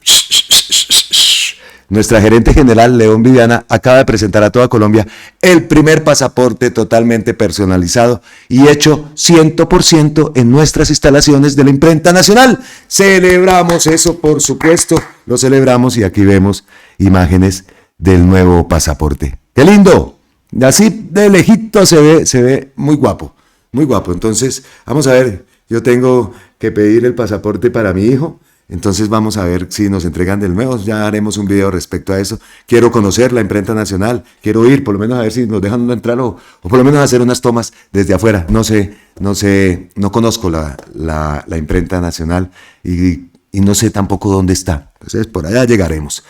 Nuestra gerente general, León Viviana, acaba de presentar a toda Colombia el primer pasaporte totalmente personalizado y hecho 100% en nuestras instalaciones de la Imprenta Nacional. Celebramos eso, por supuesto, lo celebramos y aquí vemos imágenes del nuevo pasaporte. ¡Qué lindo! Así de lejito se ve muy guapo, muy guapo. Entonces, vamos a ver, yo tengo que pedir el pasaporte para mi hijo. Entonces vamos a ver si nos entregan del nuevo, ya haremos un video respecto a eso. Quiero conocer la Imprenta Nacional, quiero ir por lo menos a ver si nos dejan entrar o por lo menos hacer unas tomas desde afuera. No conozco la Imprenta Nacional y no sé tampoco dónde está. Entonces por allá llegaremos.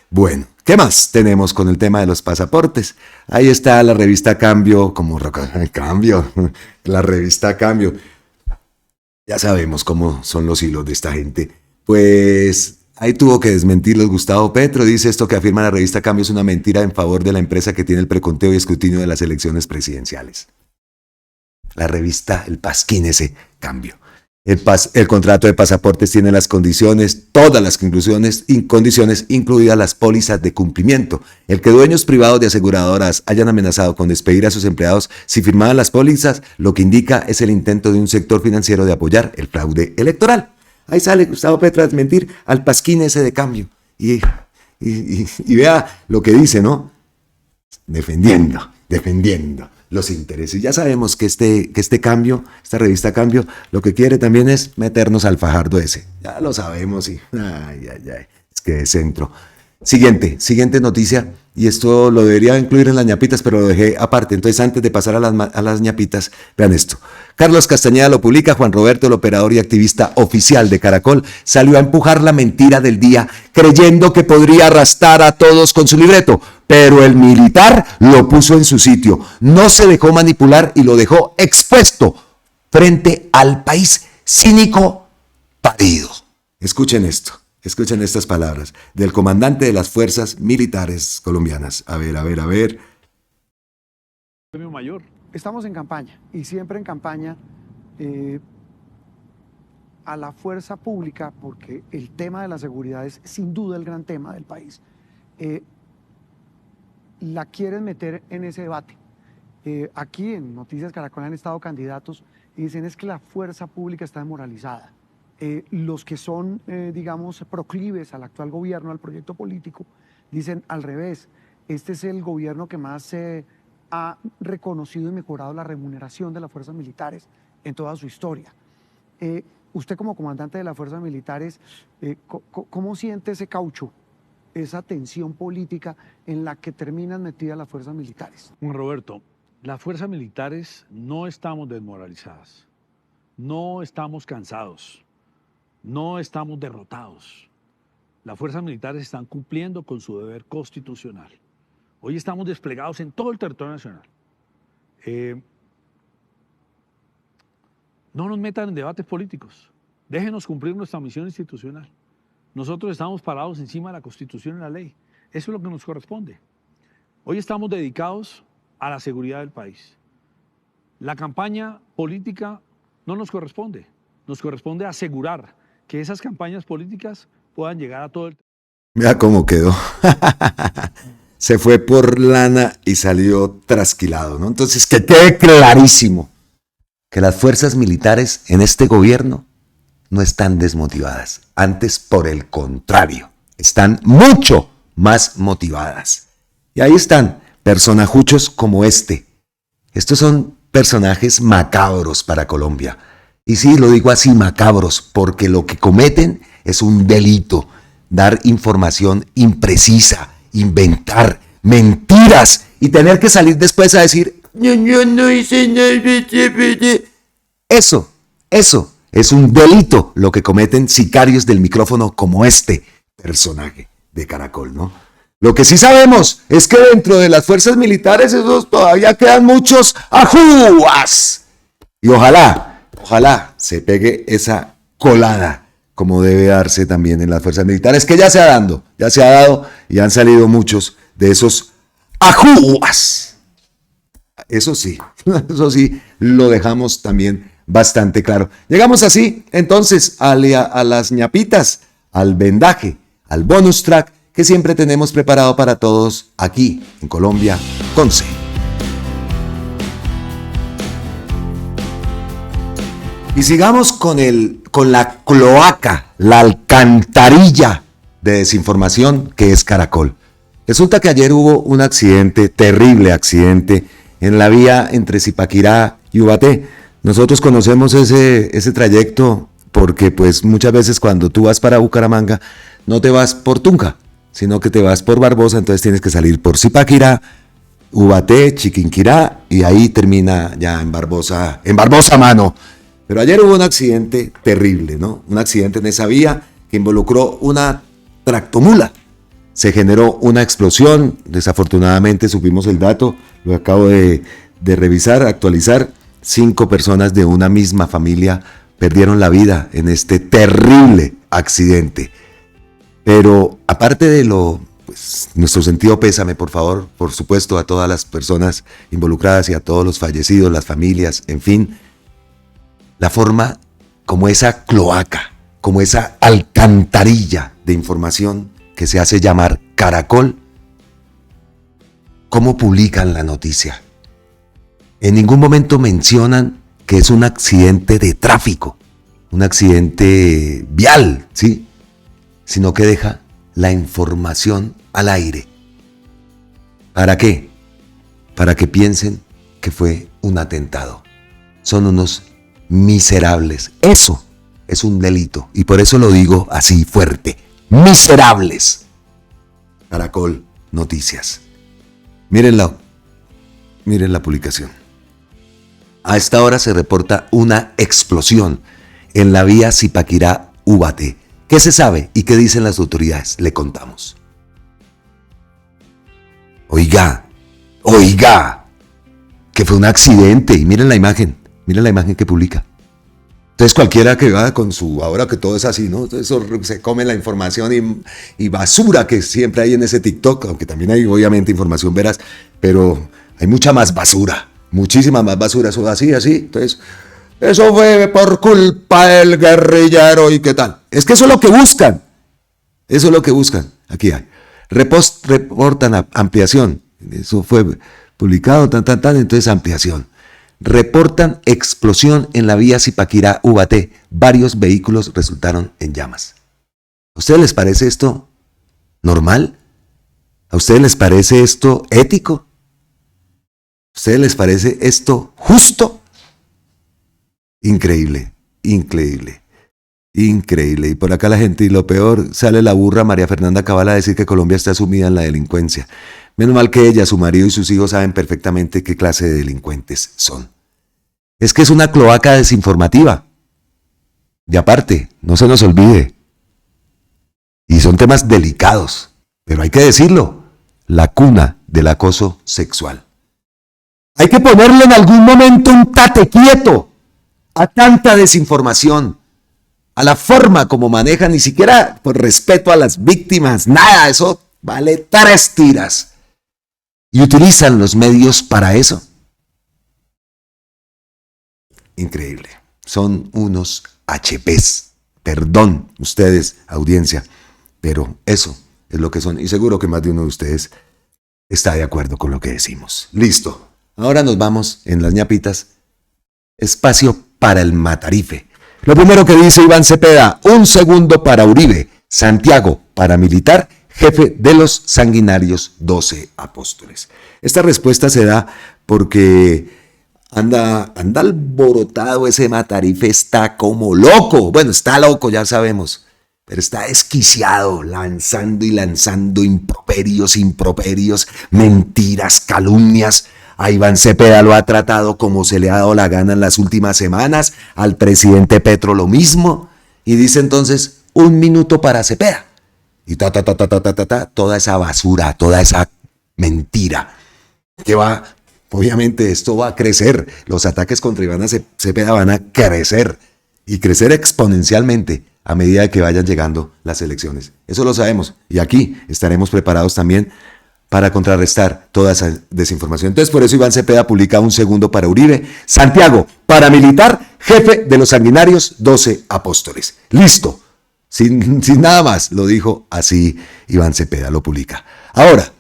Bueno, ¿qué más tenemos con el tema de los pasaportes? Ahí está la revista Cambio, la revista Cambio. Ya sabemos cómo son los hilos de esta gente. Pues ahí tuvo que desmentirlos Gustavo Petro. Dice: esto que afirma la revista Cambio es una mentira en favor de la empresa que tiene el preconteo y escrutinio de las elecciones presidenciales. La revista, el pasquín ese, Cambio. El contrato de pasaportes tiene las condiciones, todas las condiciones, incluidas las pólizas de cumplimiento. El que dueños privados de aseguradoras hayan amenazado con despedir a sus empleados si firmaban las pólizas, lo que indica es el intento de un sector financiero de apoyar el fraude electoral. Ahí sale Gustavo Petro a desmentir al pasquín ese de cambio. Y vea lo que dice, ¿no? Defendiendo los intereses. Ya sabemos que este cambio, esta revista Cambio, lo que quiere también es meternos al fajardo ese. Ya lo sabemos y es que de centro. Siguiente noticia, y esto lo debería incluir en las ñapitas, pero lo dejé aparte. Entonces, antes de pasar a las ñapitas, vean esto. Carlos Castañeda lo publica. Juan Roberto, el operador y activista oficial de Caracol, salió a empujar la mentira del día, creyendo que podría arrastrar a todos con su libreto, pero el militar lo puso en su sitio. No se dejó manipular y lo dejó expuesto frente al país cínico parido. Escuchen esto. Escuchen estas palabras del comandante de las fuerzas militares colombianas. A ver. Premio mayor. Estamos en campaña y siempre en campaña a la fuerza pública, porque el tema de la seguridad es sin duda el gran tema del país. La quieren meter en ese debate. Aquí en Noticias Caracol han estado candidatos y dicen es que la fuerza pública está desmoralizada. Los que son, digamos, proclives al actual gobierno, al proyecto político, dicen al revés. Este es el gobierno que más ha reconocido y mejorado la remuneración de las fuerzas militares en toda su historia. Usted como comandante de las fuerzas militares, ¿cómo siente ese caucho, esa tensión política en la que terminan metidas las fuerzas militares? Juan Roberto, las fuerzas militares no estamos desmoralizadas, no estamos cansados. No estamos derrotados. Las fuerzas militares están cumpliendo con su deber constitucional. Hoy estamos desplegados en todo el territorio nacional. No nos metan en debates políticos. Déjenos cumplir nuestra misión institucional. Nosotros estamos parados encima de la Constitución y la ley. Eso es lo que nos corresponde. Hoy estamos dedicados a la seguridad del país. La campaña política no nos corresponde. Nos corresponde asegurar que esas campañas políticas puedan llegar a todo el... Mira cómo quedó. Se fue por lana y salió trasquilado, ¿no? Entonces, que quede clarísimo que las fuerzas militares en este gobierno no están desmotivadas. Antes, por el contrario, están mucho más motivadas. Y ahí están personajuchos como este. Estos son personajes macabros para Colombia. Y sí, lo digo así, macabros, porque lo que cometen es un delito. Dar información imprecisa, inventar mentiras y tener que salir después a decir, yo no hice nada. Eso es un delito lo que cometen sicarios del micrófono como este personaje de Caracol, ¿no? Lo que sí sabemos es que dentro de las fuerzas militares esos todavía quedan muchos ajúas. Y ojalá se pegue esa colada como debe darse también en las fuerzas militares, que ya se ha dado y han salido muchos de esos ajúas. Eso sí, lo dejamos también bastante claro. Llegamos así entonces a las ñapitas, al vendaje, al bonus track que siempre tenemos preparado para todos aquí en Colombia con C. Y sigamos con la cloaca, la alcantarilla de desinformación que es Caracol. Resulta que ayer hubo un accidente, terrible accidente, en la vía entre Zipaquirá y Ubaté. Nosotros conocemos ese trayecto porque pues muchas veces cuando tú vas para Bucaramanga no te vas por Tunja, sino que te vas por Barbosa, entonces tienes que salir por Zipaquirá, Ubaté, Chiquinquirá y ahí termina ya en Barbosa mano. Pero ayer hubo un accidente terrible, ¿no? Un accidente en esa vía que involucró una tractomula. Se generó una explosión, desafortunadamente supimos el dato, lo acabo de revisar, actualizar. 5 personas de una misma familia perdieron la vida en este terrible accidente. Pero aparte de pues, nuestro sentido pésame, por favor, por supuesto, a todas las personas involucradas y a todos los fallecidos, las familias, en fin. La forma como esa cloaca, como esa alcantarilla de información que se hace llamar Caracol, ¿cómo publican la noticia? En ningún momento mencionan que es un accidente de tráfico, un accidente vial, ¿sí? Sino que deja la información al aire. ¿Para qué? Para que piensen que fue un atentado. Son unos miserables. Eso es un delito y por eso lo digo así fuerte. Miserables. Caracol Noticias. Miren la publicación. A esta hora se reporta una explosión en la vía Zipaquirá-Ubaté. ¿Qué se sabe y qué dicen las autoridades? Le contamos. Oiga, que fue un accidente. Y miren la imagen que publica. Entonces cualquiera que va con su, ahora que todo es así, ¿no? Eso se come la información y basura que siempre hay en ese TikTok, aunque también hay obviamente información veraz, pero hay mucha más basura, muchísima más basura, eso así. Entonces, eso fue por culpa del guerrillero y qué tal. Es que eso es lo que buscan. Aquí hay. Reportan ampliación. Eso fue publicado, entonces ampliación. Reportan explosión en la vía Zipaquirá-Ubaté. Varios vehículos resultaron en llamas. ¿A ustedes les parece esto normal? ¿A ustedes les parece esto ético? ¿A ustedes les parece esto justo? Increíble. Y por acá la gente, y lo peor, sale la burra María Fernanda Cabal a decir que Colombia está sumida en la delincuencia. Menos mal que ella, su marido y sus hijos saben perfectamente qué clase de delincuentes son. Es que es una cloaca desinformativa. Y aparte, no se nos olvide, y son temas delicados, pero hay que decirlo, la cuna del acoso sexual. Hay que ponerle en algún momento un tate quieto a tanta desinformación, a la forma como manejan, ni siquiera por respeto a las víctimas, nada, eso vale 3 tiras. Y utilizan los medios para eso. Increíble. Son unos HPs. Perdón, ustedes, audiencia, pero eso es lo que son. Y seguro que más de uno de ustedes está de acuerdo con lo que decimos. Listo. Ahora nos vamos en las ñapitas. Espacio para el Matarife. Lo primero que dice Iván Cepeda, 1 segundo para Uribe. Santiago, paramilitar, jefe de los sanguinarios 12 apóstoles. Esta respuesta se da porque anda alborotado ese Matarife, está como loco. Bueno, está loco, ya sabemos, pero está desquiciado, lanzando improperios, mentiras, calumnias. A Iván Cepeda lo ha tratado como se le ha dado la gana en las últimas semanas, al presidente Petro lo mismo, y dice entonces 1 minuto para Cepeda. Y toda esa basura, toda esa mentira, que va, obviamente esto va a crecer, los ataques contra Iván Cepeda van a crecer, y crecer exponencialmente a medida que vayan llegando las elecciones. Eso lo sabemos, y aquí estaremos preparados también para contrarrestar toda esa desinformación. Entonces, por eso Iván Cepeda publica 1 segundo para Uribe. Santiago, paramilitar, jefe de los sanguinarios 12 apóstoles. Listo. Sin nada más, lo dijo así Iván Cepeda, lo publica. Ahora,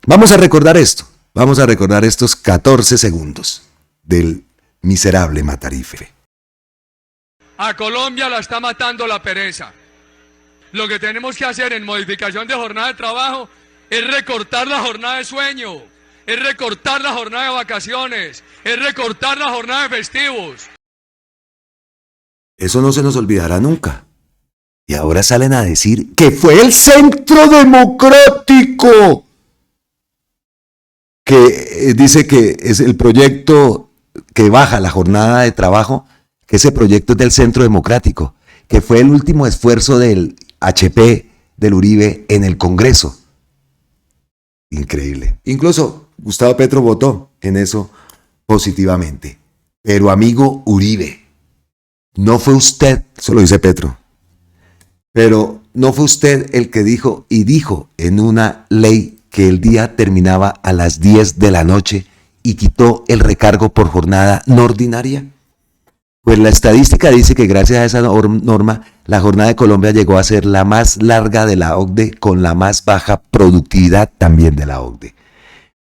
vamos a recordar esto. Vamos a recordar estos 14 segundos del miserable Matarife. A Colombia la está matando la pereza. Lo que tenemos que hacer en modificación de jornada de trabajo es recortar la jornada de sueño, es recortar la jornada de vacaciones, es recortar la jornada de festivos. Eso no se nos olvidará nunca. Y ahora salen a decir que fue el Centro Democrático que dice que es el proyecto que baja la jornada de trabajo, que ese proyecto es del Centro Democrático, que fue el último esfuerzo del HP, del Uribe, en el Congreso. Increíble. Incluso Gustavo Petro votó en eso positivamente. Pero amigo Uribe, no fue usted, eso lo dice Petro, pero no fue usted el que dijo en una ley que el día terminaba a las 10 de la noche y quitó el recargo por jornada no ordinaria. Pues la estadística dice que gracias a esa norma, la jornada de Colombia llegó a ser la más larga de la OCDE, con la más baja productividad también de la OCDE.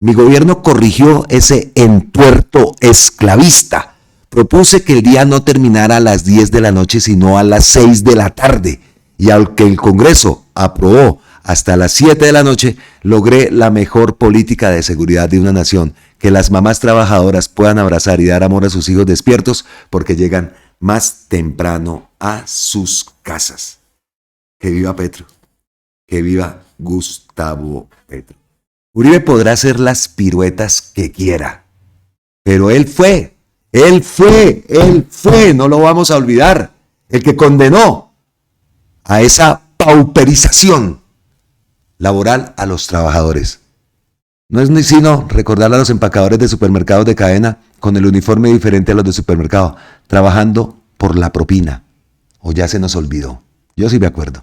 Mi gobierno corrigió ese entuerto esclavista. Propuse que el día no terminara a las 10 de la noche, sino a las 6 de la tarde. Y aunque el Congreso aprobó hasta las 7 de la noche, logré la mejor política de seguridad de una nación: que las mamás trabajadoras puedan abrazar y dar amor a sus hijos despiertos porque llegan más temprano a sus casas. Que viva Petro, que viva Gustavo Petro. Uribe podrá hacer las piruetas que quiera, pero él fue, no lo vamos a olvidar, el que condenó a esa pauperización laboral a los trabajadores. No es ni sino recordar a los empacadores de supermercados de cadena con el uniforme diferente a los de supermercado, trabajando por la propina. O ya se nos olvidó. Yo sí me acuerdo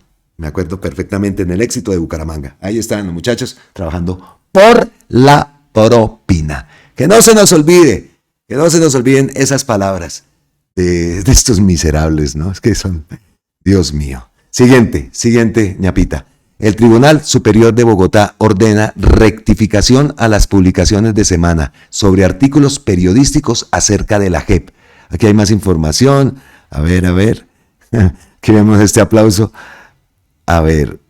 perfectamente en el éxito de Bucaramanga. Ahí están los muchachos trabajando por la propina. Que no se nos olvide, que no se nos olviden esas palabras de estos miserables, ¿no? Es que son, Dios mío. Siguiente, ñapita. El Tribunal Superior de Bogotá ordena rectificación a las publicaciones de semana sobre artículos periodísticos acerca de la JEP. Aquí hay más información. A ver. Aquí vemos este aplauso. A ver.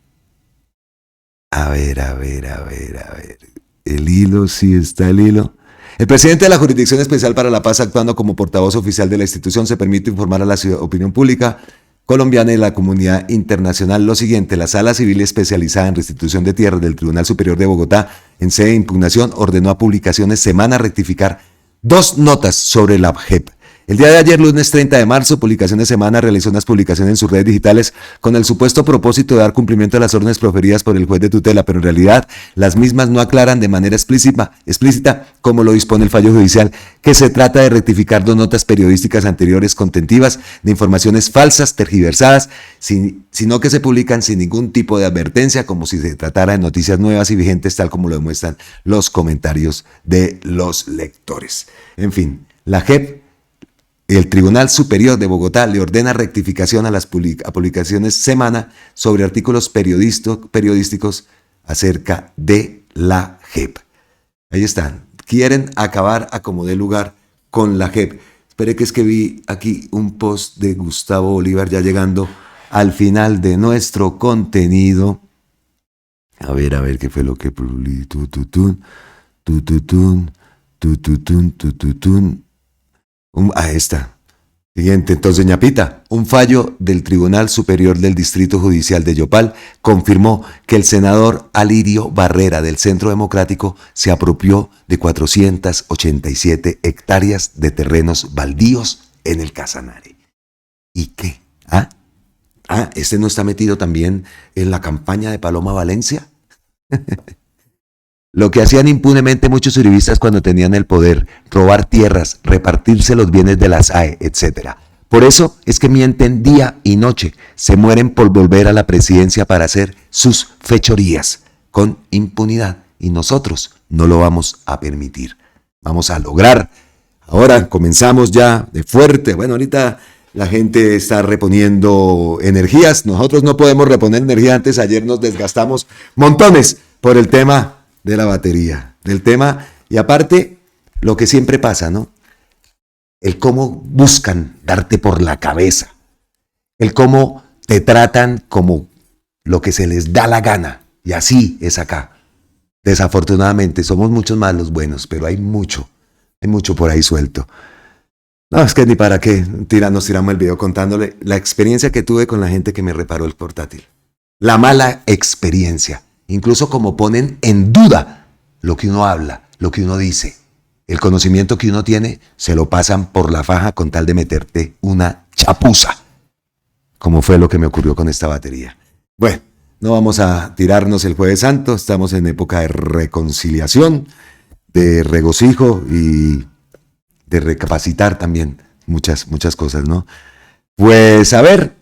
El hilo, sí está el hilo. El presidente de la Jurisdicción Especial para la Paz, actuando como portavoz oficial de la institución, se permite informar a la opinión pública colombiana y la comunidad internacional lo siguiente: la Sala Civil Especializada en Restitución de Tierras del Tribunal Superior de Bogotá, en sede de impugnación, ordenó a Publicaciones Semana rectificar 2 notas sobre la JEP. El día de ayer, lunes 30 de marzo, Publicaciones Semana realizó unas publicaciones en sus redes digitales con el supuesto propósito de dar cumplimiento a las órdenes proferidas por el juez de tutela, pero en realidad las mismas no aclaran de manera explícita, como lo dispone el fallo judicial, que se trata de rectificar 2 notas periodísticas anteriores contentivas de informaciones falsas, tergiversadas, sino que se publican sin ningún tipo de advertencia, como si se tratara de noticias nuevas y vigentes, tal como lo demuestran los comentarios de los lectores. En fin, la JEP. El Tribunal Superior de Bogotá le ordena rectificación a las publicaciones Semana sobre artículos periodísticos acerca de la JEP. Ahí están. Quieren acabar a como dé lugar con la JEP. Espere, que es que vi aquí un post de Gustavo Bolívar ya llegando al final de nuestro contenido. A ver qué fue lo que publicó. Ahí está. Siguiente, entonces, ñapita. Un fallo del Tribunal Superior del Distrito Judicial de Yopal confirmó que el senador Alirio Barrera del Centro Democrático se apropió de 487 hectáreas de terrenos baldíos en el Casanare. ¿Y qué? ¿Este no está metido también en la campaña de Paloma Valencia? Lo que hacían impunemente muchos uribistas cuando tenían el poder: robar tierras, repartirse los bienes de la SAE, etc. Por eso es que mienten día y noche, se mueren por volver a la presidencia para hacer sus fechorías con impunidad, y nosotros no lo vamos a permitir. Vamos a lograr. Ahora comenzamos ya de fuerte. Bueno, ahorita la gente está reponiendo energías. Nosotros no podemos reponer energía. Antes, ayer nos desgastamos montones por el tema de la batería, del tema, y aparte, lo que siempre pasa, ¿no? El cómo buscan darte por la cabeza, el cómo te tratan como lo que se les da la gana, y así es acá. Desafortunadamente, somos muchos más los buenos, pero hay mucho por ahí suelto. No, es que ni para qué nos tiramos el video contándole la experiencia que tuve con la gente que me reparó el portátil. La mala experiencia. Incluso como ponen en duda lo que uno habla, lo que uno dice, el conocimiento que uno tiene, se lo pasan por la faja con tal de meterte una chapuza, como fue lo que me ocurrió con esta batería. Bueno, no vamos a tirarnos el Jueves Santo, estamos en época de reconciliación, de regocijo y de recapacitar también muchas cosas, ¿no? Pues a ver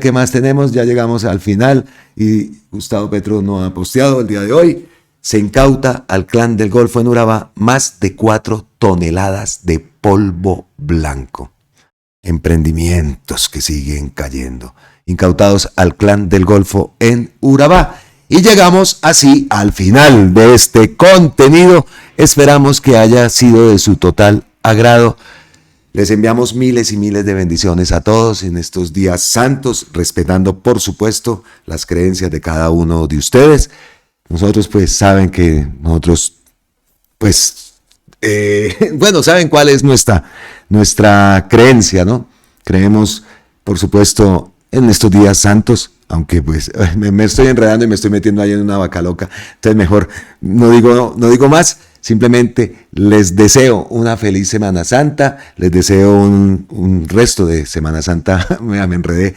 qué más tenemos. Ya llegamos al final y Gustavo Petro no ha posteado el día de hoy. Se incauta al Clan del Golfo en Urabá más de 4 toneladas de polvo blanco. emprendimientos que siguen cayendo, incautados al Clan del Golfo en Urabá. Y llegamos así al final de este contenido. Esperamos que haya sido de su total agrado. Les enviamos miles y miles de bendiciones a todos en estos días santos, respetando por supuesto las creencias de cada uno de ustedes. Nosotros pues saben que nosotros pues saben cuál es nuestra creencia, ¿no? Creemos por supuesto en estos días santos, aunque pues me estoy enredando y me estoy metiendo ahí en una vaca loca, entonces mejor no digo más. Simplemente les deseo una feliz Semana Santa, les deseo un resto de Semana Santa, me enredé,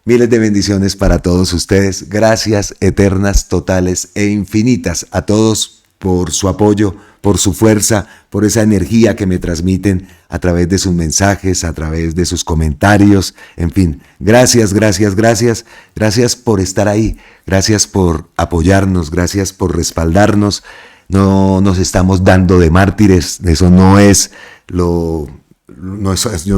miles de bendiciones para todos ustedes, gracias eternas, totales e infinitas a todos por su apoyo, por su fuerza, por esa energía que me transmiten a través de sus mensajes, a través de sus comentarios, en fin, gracias por estar ahí, gracias por apoyarnos, gracias por respaldarnos. No nos estamos dando de mártires, eso no es yo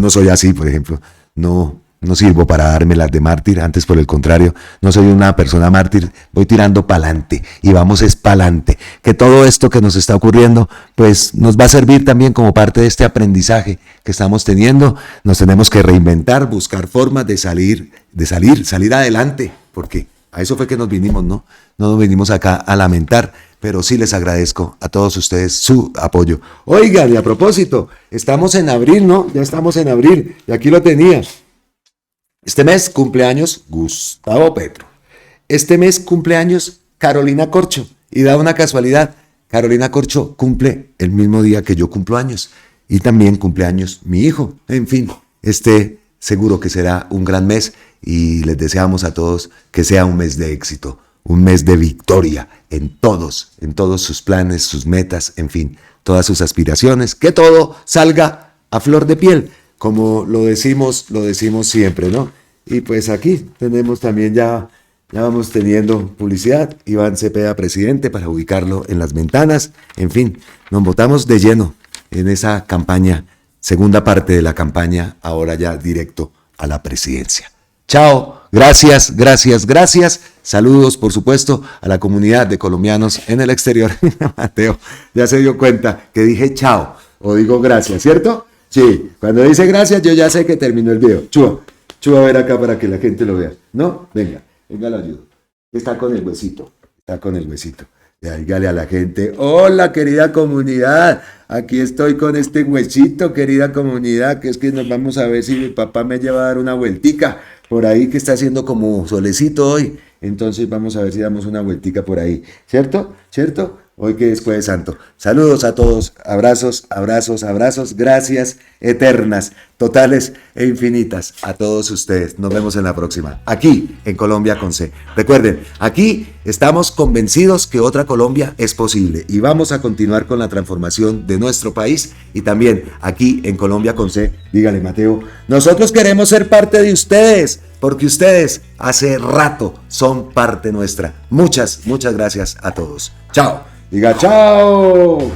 no soy así, por ejemplo, no sirvo para dármelas de mártir, antes por el contrario, no soy una persona mártir, voy tirando pa'lante y vamos es pa'lante, que todo esto que nos está ocurriendo, pues nos va a servir también como parte de este aprendizaje que estamos teniendo, nos tenemos que reinventar, buscar formas de salir adelante, porque a eso fue que nos vinimos, no nos vinimos acá a lamentar, pero sí les agradezco a todos ustedes su apoyo. Oigan, y a propósito, estamos en abril, ¿no? Ya estamos en abril, y aquí lo tenía. Este mes cumpleaños Gustavo Petro. Este mes cumpleaños Carolina Corcho. Y da una casualidad, Carolina Corcho cumple el mismo día que yo cumplo años. Y también cumpleaños mi hijo. En fin, seguro que será un gran mes y les deseamos a todos que sea un mes de éxito. Un mes de victoria en todos sus planes, sus metas, en fin, todas sus aspiraciones, que todo salga a flor de piel, como lo decimos siempre, ¿no? Y pues aquí tenemos también ya vamos teniendo publicidad, Iván Cepeda presidente, para ubicarlo en las ventanas, en fin, nos botamos de lleno en esa campaña, segunda parte de la campaña, ahora ya directo a la presidencia. Chao, gracias. Saludos, por supuesto, a la comunidad de colombianos en el exterior. Mateo ya se dio cuenta que dije chao o digo gracias, ¿cierto? Sí, cuando dice gracias yo ya sé que terminó el video. Chúa, a ver acá para que la gente lo vea. ¿No? Venga, lo ayudo. Está con el huesito. Ya, dígale a la gente, hola querida comunidad, aquí estoy con este huesito, querida comunidad, que es que nos vamos a ver si mi papá me lleva a dar una vueltica por ahí, que está haciendo como solecito hoy, entonces vamos a ver si damos una vueltica por ahí, ¿cierto? Hoy que es Jueves Santo. Saludos a todos, abrazos, gracias eternas, totales e infinitas a todos ustedes. Nos vemos en la próxima, aquí en Colombia con C. Recuerden, aquí estamos convencidos que otra Colombia es posible y vamos a continuar con la transformación de nuestro país y también aquí en Colombia con C. Dígale, Mateo, nosotros queremos ser parte de ustedes porque ustedes hace rato son parte nuestra. Muchas gracias a todos. Chao. Diga chao.